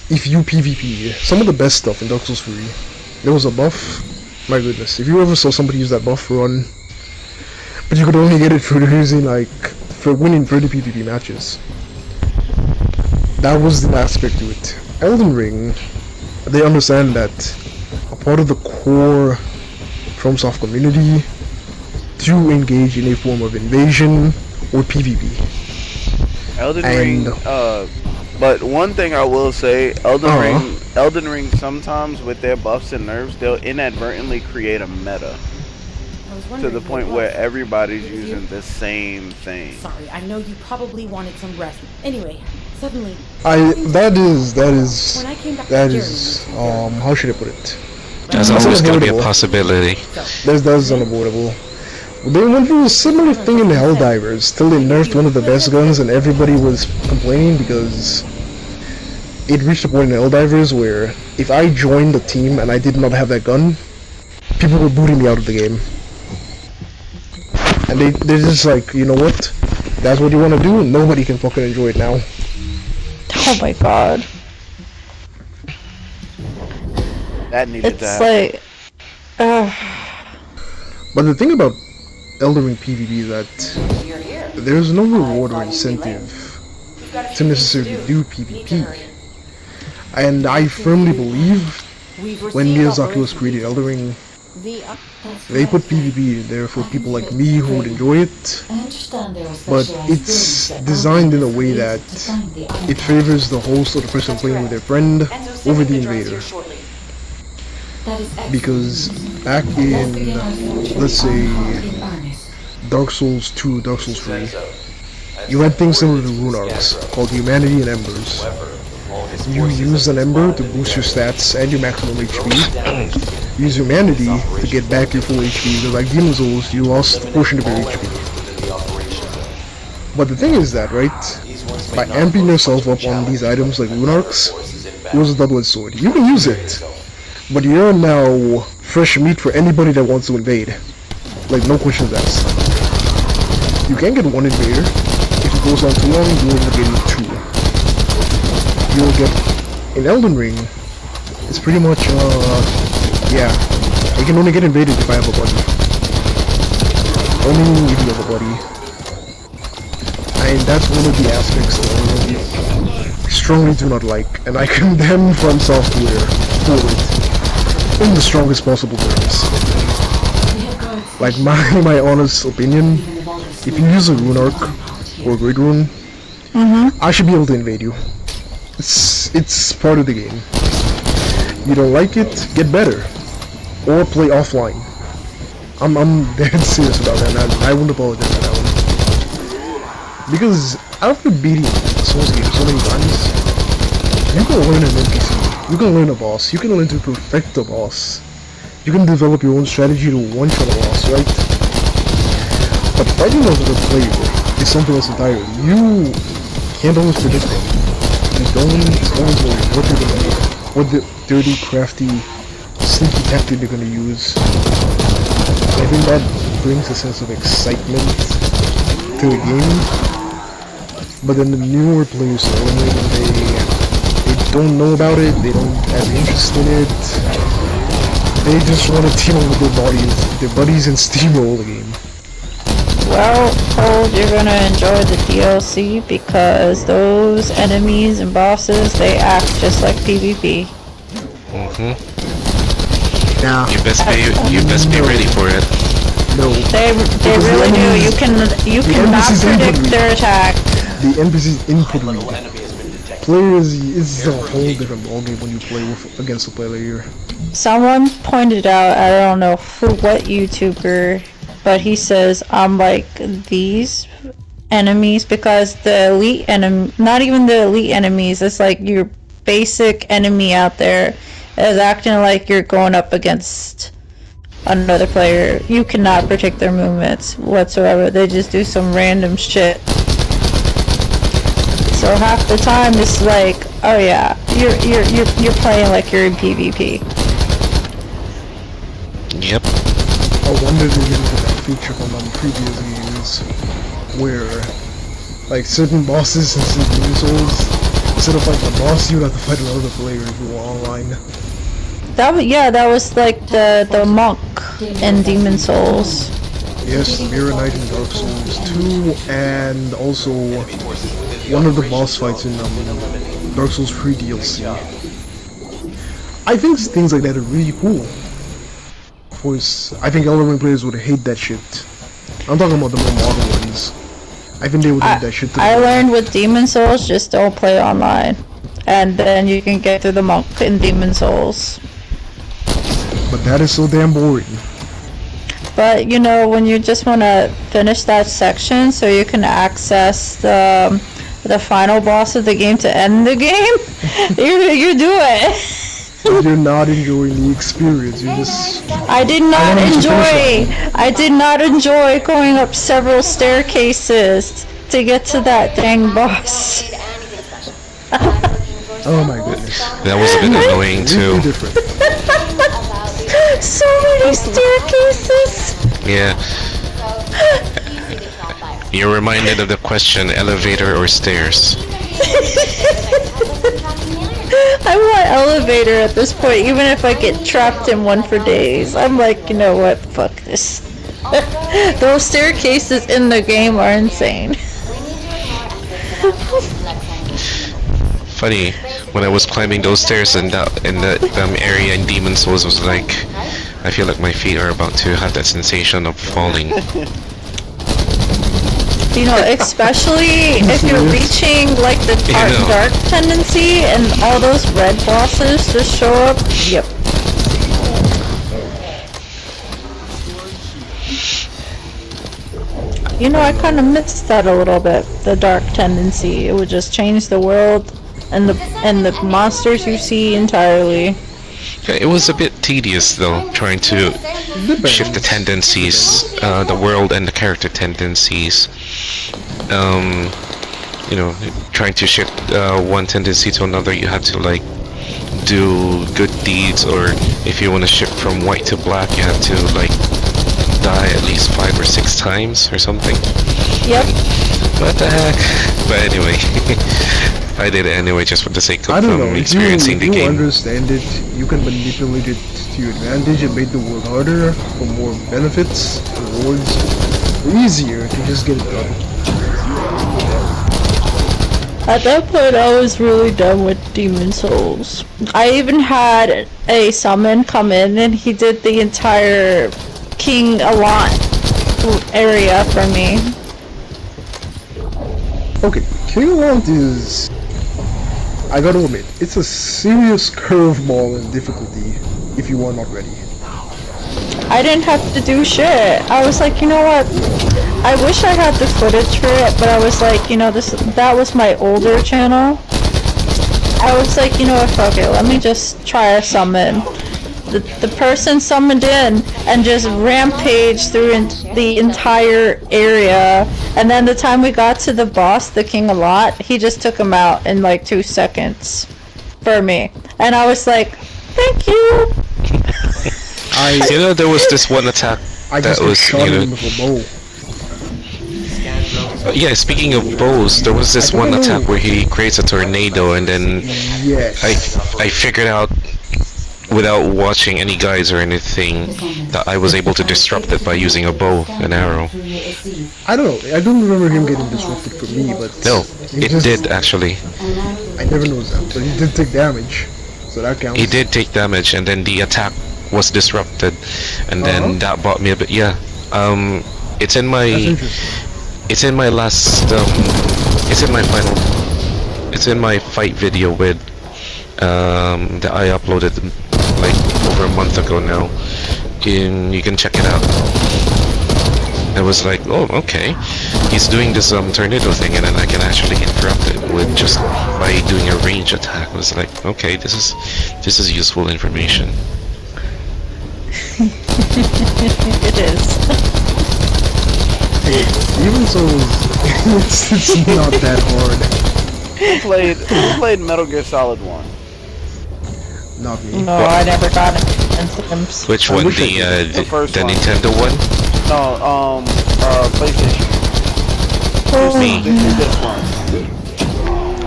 S3: if you PvP. Some of the best stuff in Dark Souls 3, there was a buff, my goodness, if you ever saw somebody use that buff run, but you could only get it for using, like, for winning 30 PvP matches. That was the aspect to it. Elden Ring, they understand that a part of the core FromSoft community to engage in a form of invasion or PvP.
S2: Elden Ring, but one thing I will say, Elden Ring sometimes with their buffs and nerfs, they'll inadvertently create a meta to the point where everybody's using the same thing.
S8: Sorry, I know you probably wanted some rest. Anyway, suddenly
S3: that is
S8: when I came back to Jeremy,
S3: how should I put it?
S4: That's always going to be a possibility.
S3: That's unavoidable. They went through a similar thing in Helldivers, till they nerfed one of the best guns and everybody was complaining because it reached a point in Helldivers where if I joined the team and I did not have that gun, people were booting me out of the game. And they're just like, you know what? That's what you want to do? Nobody can fucking enjoy it now.
S1: Oh my god.
S2: That needed
S1: It's
S2: to happen.
S1: like...
S3: But the thing about Elden Ring PvP is that there's no reward or incentive to necessarily do PvP. And I firmly believe when Miyazaki was creating Elden Ring, they put PvP there for people like me who would enjoy it, but it's designed in a way that it favors the host or the person playing with their friend over the invader. Because back in, let's say, Dark Souls 2, Dark Souls 3, you had things similar to rune arcs called Humanity and Embers. You use an Ember to boost your stats and your maximum HP. Use Humanity to get back your full HP, because like Demon Souls, you lost a portion of your HP. But the thing is that, right, by amping yourself up on these items like rune arcs, it was a double-edged sword. You can use it, but you're now fresh meat for anybody that wants to invade. Like, no questions asked. You can get one invader. If it goes on too long, you will end up getting two. You'll get... In Elden Ring, it's pretty much, yeah. I can only get invaded if I have a buddy. Only if you have a buddy. And that's one of the aspects that I strongly do not like. And I condemn From Software for it. In the strongest possible terms. Like my honest opinion, if you use a rune arc or Great Rune, I should be able to invade you. It's part of the game. You don't like it, get better. Or play offline. I'm dead serious about that, and I won't apologize for that one. Because after beating Souls games so many times, you can learn an NPC, you can learn a boss, you can learn to perfect a boss. You can develop your own strategy to one-shot a boss, right? But fighting another player is something else entirely. You can't always predict it. You don't always know what they're gonna do, what the dirty, crafty, sneaky tactic they're gonna use. I think that brings a sense of excitement to the game. But then the newer players, when they don't know about it, they don't have interest in it. They just want to team up with their buddies and steamroll the game.
S1: Well, Cold, you're gonna enjoy the DLC because those enemies and bosses, they act just like PvP.
S3: Nah.
S4: You best be ready for it.
S3: No.
S1: They really do. You cannot predict their attack.
S3: The NPC's input read. Players is a whole different ballgame when you play against a player.
S1: Someone pointed out, I don't know what YouTuber, but he says I'm like these enemies because the elite enemy, not even the elite enemies, it's like your basic enemy out there is acting like you're going up against another player. You cannot predict their movements whatsoever. They just do some random shit. So half the time it's like, oh yeah, you're playing like you're in PvP.
S4: Yep.
S3: I wonder if they get into that feature from previous games where, like, certain bosses and certain souls, instead of fighting a boss, you would have to fight another player if you were online.
S1: That was like the monk in Demon Souls.
S3: Yes, the Mirror Knight in Dark Souls 2, and also one of the boss fights in Dark Souls 3 DLC. I think things like that are really cool. Of course, I think Elden Ring players would hate that shit. I'm talking about the more modern ones. I think they would hate that shit too.
S1: I learned with Demon Souls, just don't play online. And then you can get through the monk in Demon Souls.
S3: But that is so damn boring.
S1: But you know, when you just want to finish that section so you can access the final boss of the game to end the game, you do it.
S3: You're not enjoying the experience. You're just.
S1: I did not enjoy going up several staircases to get to that dang boss.
S3: Oh my goodness.
S4: That was a bit annoying too.
S1: So many staircases.
S4: Yeah. You're reminded of the question, elevator or stairs?
S1: I want elevator at this point, even if I get trapped in one for days. I'm like, you know what, fuck this. Those staircases in the game are insane.
S4: Funny, when I was climbing those stairs in the area in Demon Souls, was like, I feel like my feet are about to have that sensation of falling.
S1: You know, especially if you're reaching like the dark tendency and all those red bosses just show up. Yep. You know, I kind of missed that a little bit. The dark tendency. It would just change the world and the monsters you see entirely.
S4: Yeah, it was a bit tedious though, trying to shift the tendencies, the world and the character tendencies. You know, trying to shift one tendency to another, you have to like do good deeds, or if you want to shift from white to black, you have to like die at least 5 or 6 times or something.
S1: Yep.
S4: What the heck? But anyway, I did it anyway just for the sake of experiencing the game.
S3: If you understand it, you can manipulate it to your advantage and make the world harder for more benefits, rewards, or easier to just get it done.
S1: At that point, I was really done with Demon Souls. I even had a summon come in and he did the entire King Alot area for me.
S3: Okay, King Alot is, I gotta admit, it's a serious curveball in difficulty if you are not ready.
S1: I didn't have to do shit. I was like, you know what? I wish I had the footage for it, but I was like, you know, that was my older channel. I was like, you know what, fuck it, let me just try a summon. The person summoned in and just rampaged through the entire area, and then the time we got to the boss, the King Alot, he just took him out in like 2 seconds for me. And I was like, thank you!
S4: You know, there was this one attack
S3: I
S4: that
S3: just
S4: was,
S3: shot
S4: you
S3: him
S4: know,
S3: with a bow.
S4: Yeah, speaking of bows, there was this one attack where he creates a tornado, and then
S3: Yes.
S4: I figured out without watching any guides or anything that I was able to disrupt it by using a bow and arrow.
S3: I don't know. I don't remember him getting disrupted for me, but
S4: No,
S3: he
S4: it
S3: just-
S4: did actually.
S3: I never noticed that, but he did take damage, so that counts.
S4: He did take damage, and then the attack was disrupted, and then that bought me a bit. Yeah, it's in my.
S3: That's interesting.
S4: It's in my last, it's in my final, it's in my fight video with, that I uploaded like over a month ago now. You can check it out. I was like, oh, okay. He's doing this tornado thing, and then I can actually interrupt it with just by doing a range attack. I was like, okay, this is useful information.
S1: It is.
S3: Even so, it's not that hard.
S2: Who played Metal Gear Solid 1?
S3: Not me.
S1: No, I never got it. Symptoms.
S4: Which
S3: I
S4: one?
S3: wish I
S4: The
S3: did.
S2: The first one.
S4: Nintendo one?
S2: No, PlayStation.
S4: Me.
S2: This one.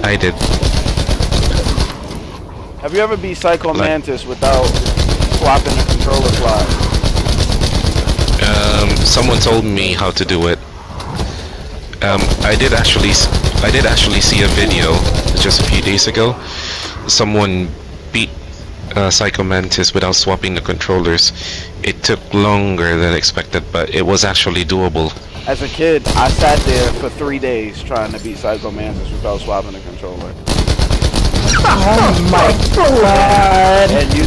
S4: I did.
S2: Have you ever beat Psycho Mantis without swapping the controller slide?
S4: Someone told me how to do it. I did actually see a video just a few days ago. Someone beat Psycho Mantis without swapping the controllers. It took longer than expected, but it was actually doable.
S2: As a kid, I sat there for 3 days trying to beat Psycho Mantis without swapping the controller.
S1: Oh my god.
S2: And you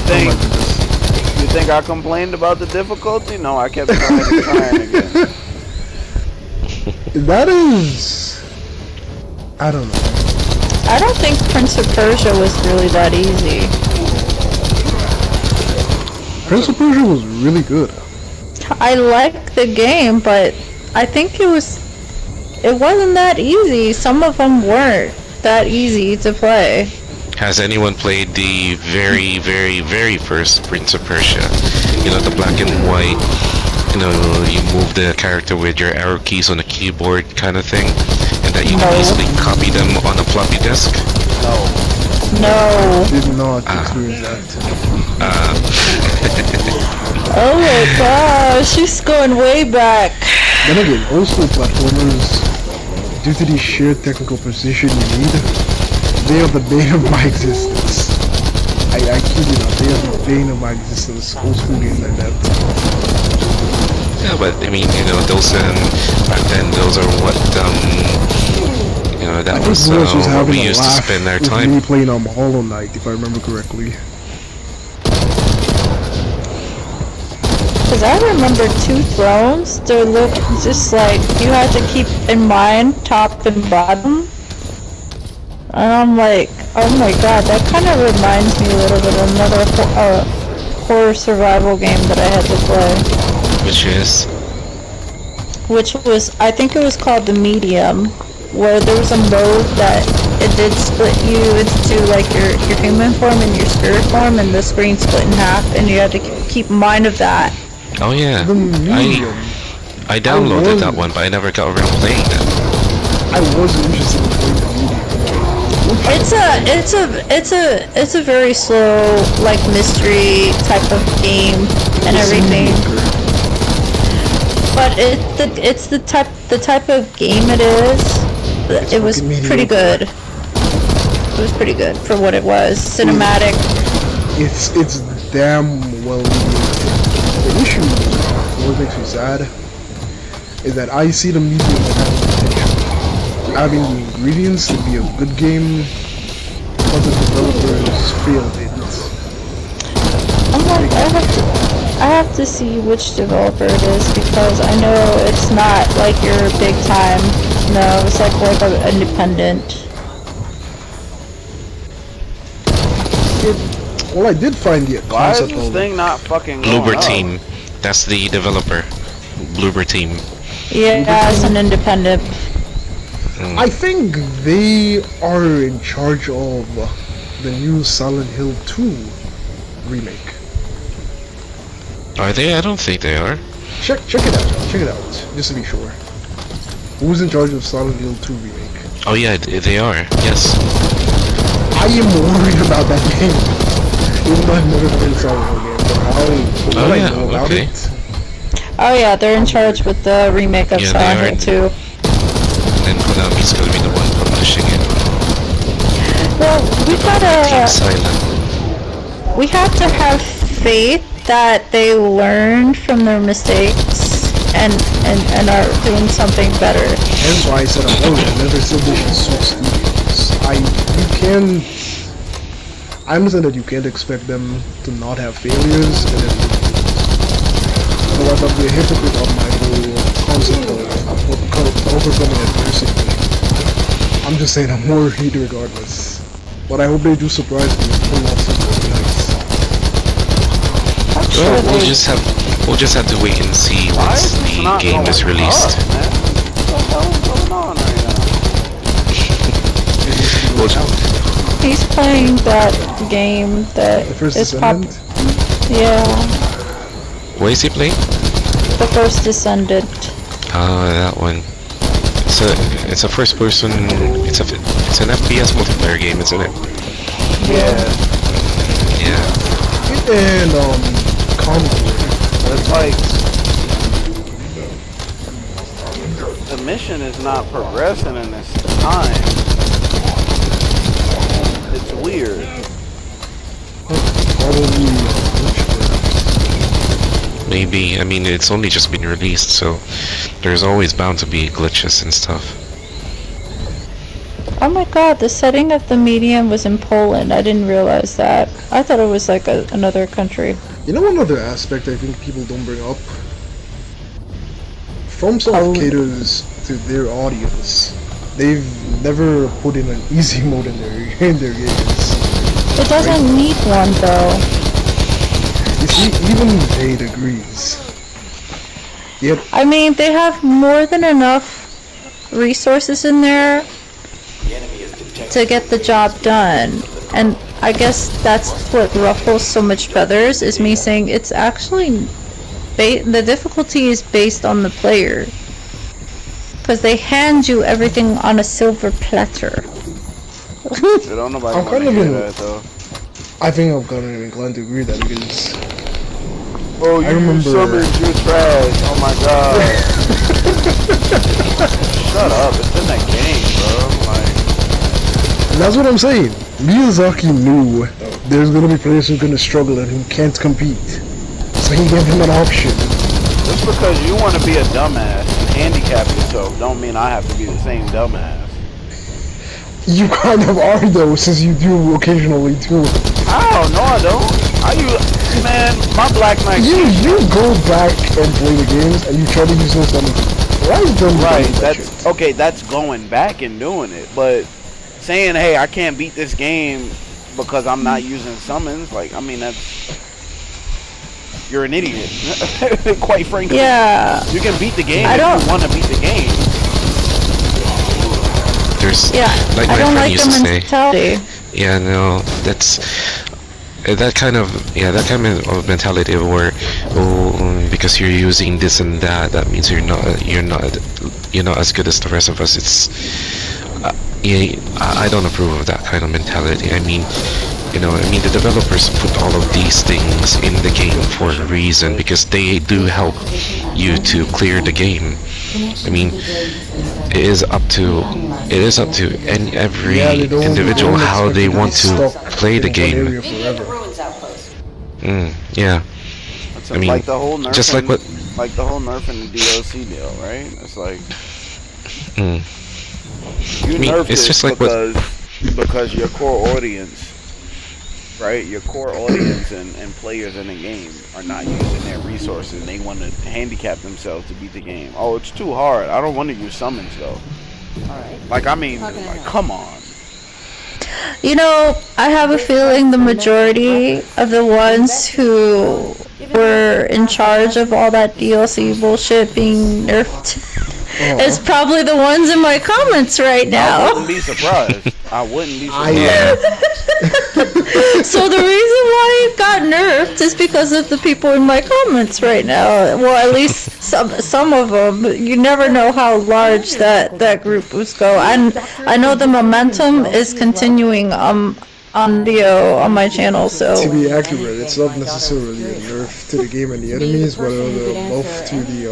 S2: think I complained about the difficulty? No, I kept trying and trying again.
S3: That is... I don't know.
S1: I don't think Prince of Persia was really that easy.
S3: Prince of Persia was really good.
S1: I like the game, but I think it wasn't that easy. Some of them weren't that easy to play.
S4: Has anyone played the very, very, very first Prince of Persia? You know, the black and white, you know, you move the character with your arrow keys on a keyboard kind of thing, and that you can easily copy them on a floppy disk?
S1: No.
S3: Did not experience that.
S1: Oh my gosh, she's going way back.
S3: Then again, also platformers, due to the sheer technical precision you need, they are the bane of my existence. I kid you not, they are the bane of my existence. Old school games like that.
S4: Yeah, but I mean, you know, those back then, those are what you know, that was
S3: who else was
S4: what
S3: having
S4: we
S3: a
S4: used to
S3: laugh
S4: spend our
S3: with
S4: time.
S3: me playing Hollow Knight, if I remember correctly.
S1: Because I remember Two Thrones, they look just like, you had to keep in mind top and bottom. And I'm like, oh my god, that kind of reminds me a little bit of another horror survival game that I had to play. Which was, I think it was called The Medium, where there was a mode that it did split you into like your human form and your spirit form, and the screen split in half, and you had to keep mind of that.
S4: Oh yeah,
S3: The Medium.
S4: I downloaded that one, but I never got around playing it.
S3: I wasn't interested in playing The Medium.
S1: It's a very slow, like, mystery type of game and everything. But it's the type of game it is. It was pretty good. It was pretty good for what it was. Cinematic.
S3: It's damn well mediocre. The issue, what makes me sad, is that I see The Medium as having the ingredients to be a good game, but the developers failed it.
S1: I'm like, I have to see which developer it is, because I know it's not like your big time. No, it's like an independent.
S3: Well, I did find the
S2: Why is
S3: concept
S2: this
S3: of
S2: thing not fucking going
S4: Bloober
S2: up?
S4: Team, that's the developer. Bloober Team.
S1: Yeah, it's an independent.
S3: I think they are in charge of the new Silent Hill 2 remake.
S4: Are they? I don't think they are.
S3: Check it out, just to be sure. Who's in charge of Silent Hill 2 remake?
S4: Oh yeah, they are. Yes.
S3: I am worried about that game. Even though I've never played a Silent Hill game, but
S4: Oh,
S3: I
S4: yeah,
S3: know about
S4: okay.
S3: it.
S1: Oh yeah, they're in charge with the remake of
S4: Yeah,
S1: Silent
S4: they
S1: Hill
S4: are.
S1: 2.
S4: And Konami's gonna be the one publishing it.
S1: Well, we
S4: Team
S1: gotta,
S4: Silent.
S1: we have to have faith that they learned from their mistakes and are doing something better.
S3: That's why I said I'm worried. I never said they should switch studios. I understand that you can't expect them to not have failures and then otherwise I'll be a hypocrite on my whole concept of overcoming adversity. I'm just saying I'm worried regardless. But I hope they do surprise me and pull off something nice.
S1: I'm sure
S4: Well,
S1: they,
S4: we'll just have to wait and see
S2: Why
S4: once
S2: is this
S4: the
S2: not
S4: game
S2: going
S4: is
S2: up,
S4: released.
S2: man? What the hell is going on right now?
S4: We'll,
S1: he's playing that game that
S3: The First
S1: is pop.
S3: Descendant?
S1: Yeah,
S4: what is he playing?
S1: the First Descendant.
S4: That one. It's a first person. It's an FPS multiplayer game, isn't it?
S2: Yeah.
S4: Yeah.
S3: And Concord.
S2: It's like the mission is not progressing in this time. It's weird.
S3: Probably
S4: Maybe. I mean, it's only just been released, so there's always bound to be glitches and stuff.
S1: Oh my god, the setting of the medium was in Poland. I didn't realize that. I thought it was like another country.
S3: You know, one other aspect I think people don't bring up? FromSoft caters to their audience. They've never put in an easy mode in their games.
S1: It doesn't need one though.
S3: You see, even Jade agrees. Yet,
S1: I mean, they have more than enough resources in there to get the job done. And I guess that's what ruffles so much feathers, is me saying it's actually the difficulty is based on the player, because they hand you everything on a silver platter.
S2: I don't know
S3: I'm
S2: about
S3: kind of
S2: hear
S3: in-
S2: that though.
S3: I think I'm kind of inclined to agree that because
S2: Oh, you
S3: I remember-
S2: summoned your trash. Oh my god. Shut up. It's in that game, bro. Like,
S3: and that's what I'm saying. Miyazaki knew there's gonna be players who are gonna struggle and who can't compete, so he gave them an option.
S2: just because you want to be a dumbass and handicap yourself don't mean I have to be the same dumbass.
S3: You kind of are though, since you do occasionally too.
S2: Oh, no I don't. Man, my Black Knight.
S3: You go back and play the games and you try to use those numbers. Why is them
S2: Right,
S3: doing that
S2: that's
S3: shit?
S2: okay, that's going back and doing it, but saying, hey, I can't beat this game because I'm not using summons, like, I mean, you're an idiot. Quite frankly.
S1: Yeah.
S2: You can beat the game
S1: I
S2: if
S1: don't-
S2: you want to beat the game.
S4: There's,
S1: Yeah,
S4: like
S1: I
S4: my
S1: don't
S4: friend
S1: like
S4: used
S1: the
S4: to say.
S1: mentality.
S4: Yeah, no, that's that kind of mentality of where, because you're using this and that, that means you're not as good as the rest of us. It's I don't approve of that kind of mentality. I mean, the developers put all of these things in the game for a reason, because they do help you to clear the game. I mean, it is up to every
S3: Yeah, they don't-
S4: individual
S3: they don't
S4: how
S3: expect
S4: they
S3: you to
S4: want
S3: be
S4: to
S3: stuck
S4: play the
S3: in one
S4: game.
S3: area
S5: Meet me at the
S3: forever.
S5: ruins outpost.
S4: Yeah.
S2: It's
S4: I mean,
S2: like the whole nerf,
S4: just like what-
S2: like the whole nerf and the DLC deal, right? It's like
S4: Mm.
S2: you
S4: I mean,
S2: nerfed
S4: it's
S2: it
S4: just like what-
S2: because your core audience, right? Your core audience and players in the game are not using their resources. They want to handicap themselves to beat the game. Oh, it's too hard. I don't want to use summons though. Like, I mean, like, come on.
S1: You know, I have a feeling the majority of the ones who were in charge of all that DLC bullshit being nerfed is probably the ones in my comments right
S2: I
S1: now.
S2: wouldn't be surprised. I wouldn't be
S3: I
S2: surprised.
S1: So the reason why it got nerfed is because of the people in my comments right now. Well, at least some of them. You never know how large that group was go. And I know the momentum is continuing on video on my channel. So
S3: To be accurate, it's not necessarily a nerf to the game and the enemies, but a buff to the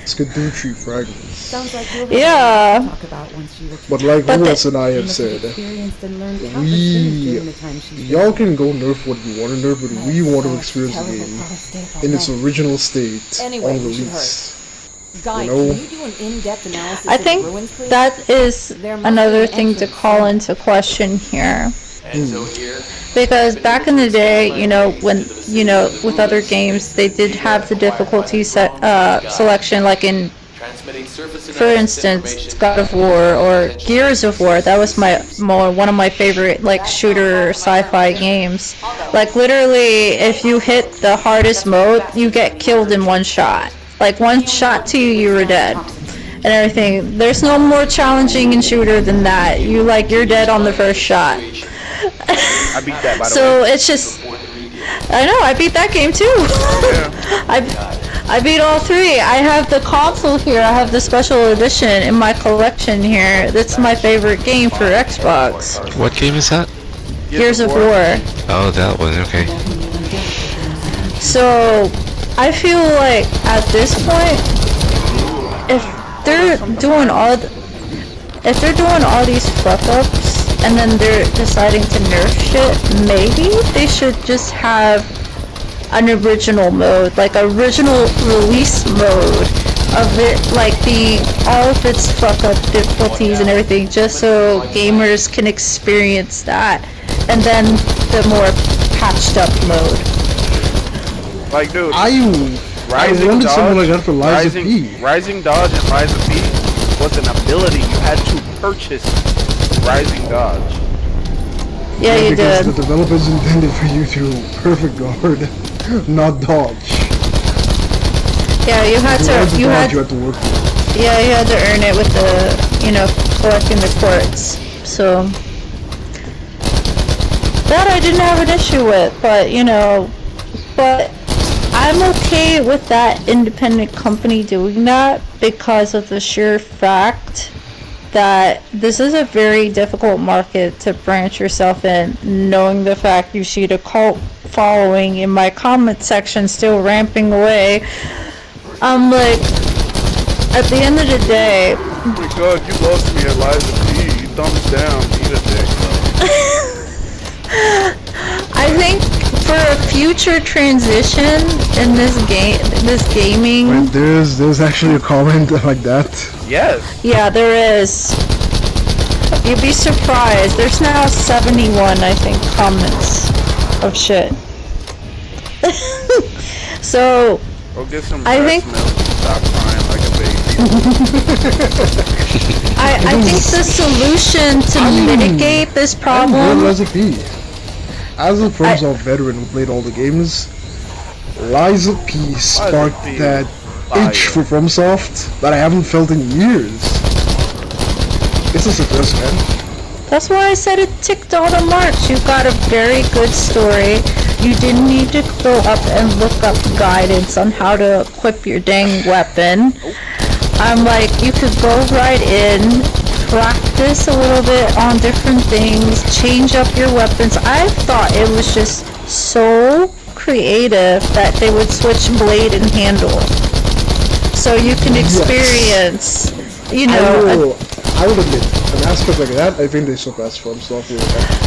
S3: skeleton tree fragments.
S8: Sounds like you'll
S1: Yeah.
S8: talk about once you
S3: But like
S1: But
S3: Horace and I have said,
S8: experienced and learned countless things during the time she's
S3: y'all can go nerf what you want to nerf, but we want to experience the game in its original state
S8: Anyway,
S3: on
S8: you should
S3: release.
S8: Guy,
S3: You know?
S8: can you do an in-depth analysis
S1: I
S8: of the
S1: think
S8: ruins, please?
S1: that is
S8: There must
S1: another
S8: be an
S1: thing to
S8: entrance
S1: call
S8: somewhere.
S1: into question here. Because back in the day, when, with other games, they did have the difficulty selection, like in, for instance, God of War or Gears of War. That was one of my favorite, like, shooter sci-fi games. Like, literally, if you hit the hardest mode, you get killed in one shot. Like, one shot to you, you were dead. And everything. There's no more challenging in shooter than that. You're dead on the first shot.
S2: I beat that, by the way.
S1: So it's just, I know, I beat that game too. I beat all three. I have the console here. I have the special edition in my collection here. That's my favorite game for Xbox.
S4: What game is that?
S1: Gears of War.
S4: Oh, that one. Okay.
S1: So I feel like at this point, if they're doing all these fuck ups, and then they're deciding to nerf shit, maybe they should just have an original mode, like original release mode of it, like all of its fuck up difficulties and everything, just so gamers can experience that, and then the more patched up mode.
S2: Like, dude,
S3: I wanted something like that for Liza P.
S2: Rising Dodge and Liza P was an ability. You had to purchase Rising Dodge.
S1: Yeah, you
S3: because
S1: did.
S3: the developers intended for you to perfect guard, not dodge.
S1: Yeah, you had
S3: You had to
S1: to
S3: dodge, you had to work for it.
S1: Yeah, you had to earn it with collecting the quartz. So that I didn't have an issue with, but I'm okay with that independent company doing that because of the sheer fact that this is a very difficult market to branch yourself in, knowing the fact you see the cult following in my comment section still ramping away. I'm like, at the end of the day,
S2: Oh my god, you lost me at Liza P. You thumbs down, eat a dick.
S1: I think for a future transition in this gaming,
S3: Wait, there's actually a comment like that.
S2: Yes.
S1: yeah, there is. You'd be surprised. There's now 71, I think, comments of shit. So,
S2: Go get some
S1: I
S2: breast
S1: think-
S2: milk and stop crying like a baby.
S1: I think the solution to mitigate this
S3: I'm
S1: problem.
S3: Liza P. As a FromSoft veteran who played all the games, Liza P sparked
S2: P.
S3: that
S2: Fire.
S3: itch for FromSoft that I haven't felt in years. It's a success, man.
S1: That's why I said it ticked all the marks. You got a very good story. You didn't need to go up and look up guidance on how to equip your dang weapon. I'm like, you could go right in, practice a little bit on different things, change up your weapons. I thought it was just so creative that they would switch blade and handle. So you can experience,
S3: I will admit, an aspect like that, I think they surpassed FromSoft with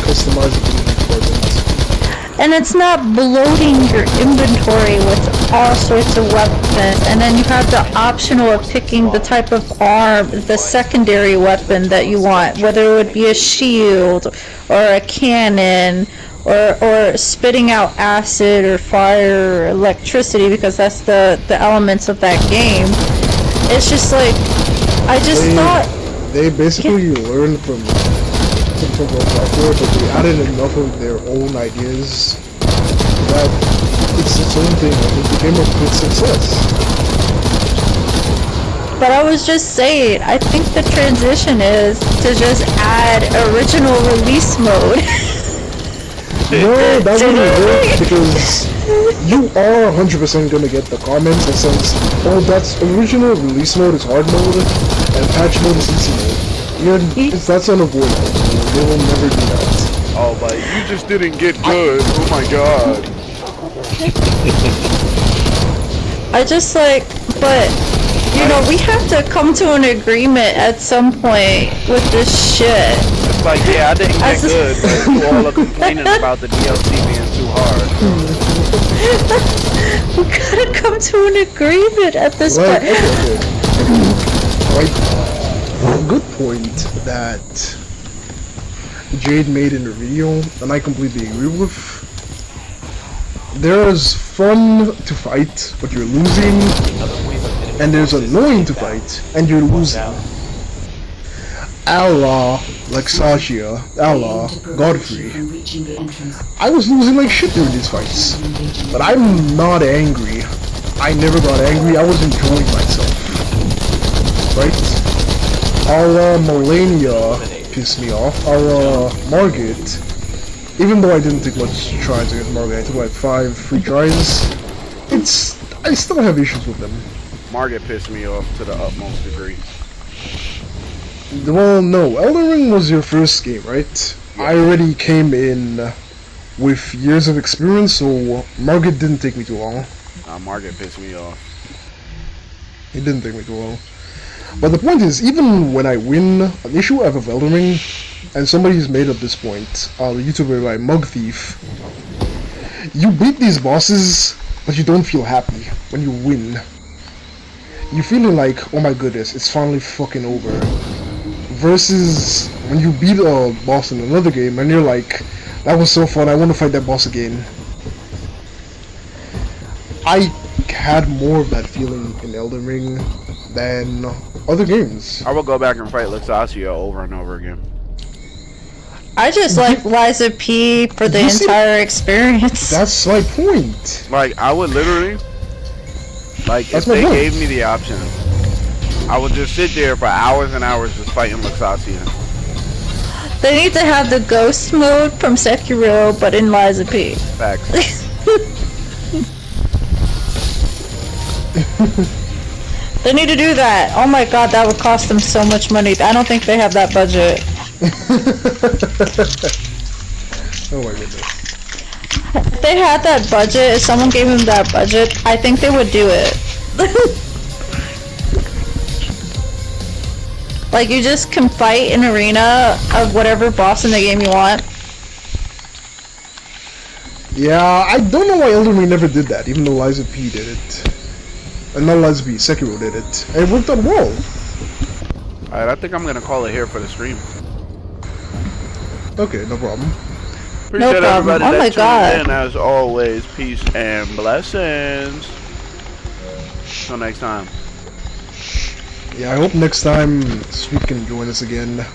S3: customizability for them.
S1: and it's not bloating your inventory with all sorts of weapons, and then you have the optional of picking the type of arm, the secondary weapon that you want, whether it would be a shield or a cannon or spitting out acid or fire or electricity, because that's the elements of that game. It's just like, I just thought,
S3: They basically learned from World Software, but they added enough of their own ideas that it's its own thing, and it became a good success.
S1: but I was just saying, I think the transition is to just add original release mode.
S3: No, that wouldn't work because you are 100% gonna get the comments that says, oh, that's original release mode is hard mode, and patch mode is easy mode. That's unavoidable. They will never do that.
S2: Oh, but you just didn't get good. Oh my god.
S1: I just like, but you know, we have to come to an agreement at some point with this shit.
S2: It's like, yeah, I didn't get good, but you all are complaining about the DLC being too hard.
S1: We gotta come to an agreement at this point.
S3: Right. Good point that Jade made in the video, and I completely agree with. There's fun to fight, but you're losing, and there's annoying to fight, and you're losing. Allah, like Sasha, Allah, Godfrey. I was losing like shit during these fights, but I'm not angry. I never got angry, I was enjoying myself. Right? Allah, Melania pissed me off. Allah, Margit. Even though I didn't take much tries against Margit, I took like 5 free tries. I still have issues with them.
S2: Margit pissed me off to the utmost degree.
S3: Well, no, Elden Ring was your first game, right? Yeah. I already came in with years of experience, so Margit didn't take me too long.
S2: Margit pissed me off.
S3: It didn't take me too long. But the point is, even when I win an issue out of Elden Ring, and somebody's made up this point, the YouTuber by Mug Thief, you beat these bosses, but you don't feel happy when you win. You're feeling like, oh my goodness, it's finally fucking over. Versus when you beat a boss in another game and you're like, that was so fun, I want to fight that boss again. I had more of that feeling in Elden Ring than other games.
S2: I will go back and fight Luxacia over and over again.
S1: I just like Liza P for the entire experience.
S3: That's my point.
S2: Like, I would literally, like, if they gave me the option, I would just sit there for hours and hours just fighting Luxacia.
S1: They need to have the ghost mode from Sekiro, but in Liza P.
S2: Facts.
S1: They need to do that. Oh my god, that would cost them so much money. I don't think they have that budget.
S3: Oh my goodness.
S1: If they had that budget, if someone gave them that budget, I think they would do it. Like, you just can fight an arena of whatever boss in the game you want.
S3: Yeah, I don't know why Elden Ring never did that, even though Liza P did it. And not Liza P, Sekiro did it. And it worked out well.
S2: Alright, I think I'm gonna call it here for the stream.
S3: Okay, no problem.
S2: Appreciate everybody that tuned in, as always. Peace and blessings. Till next time.
S3: Yeah, I hope next time Sweet can join us again.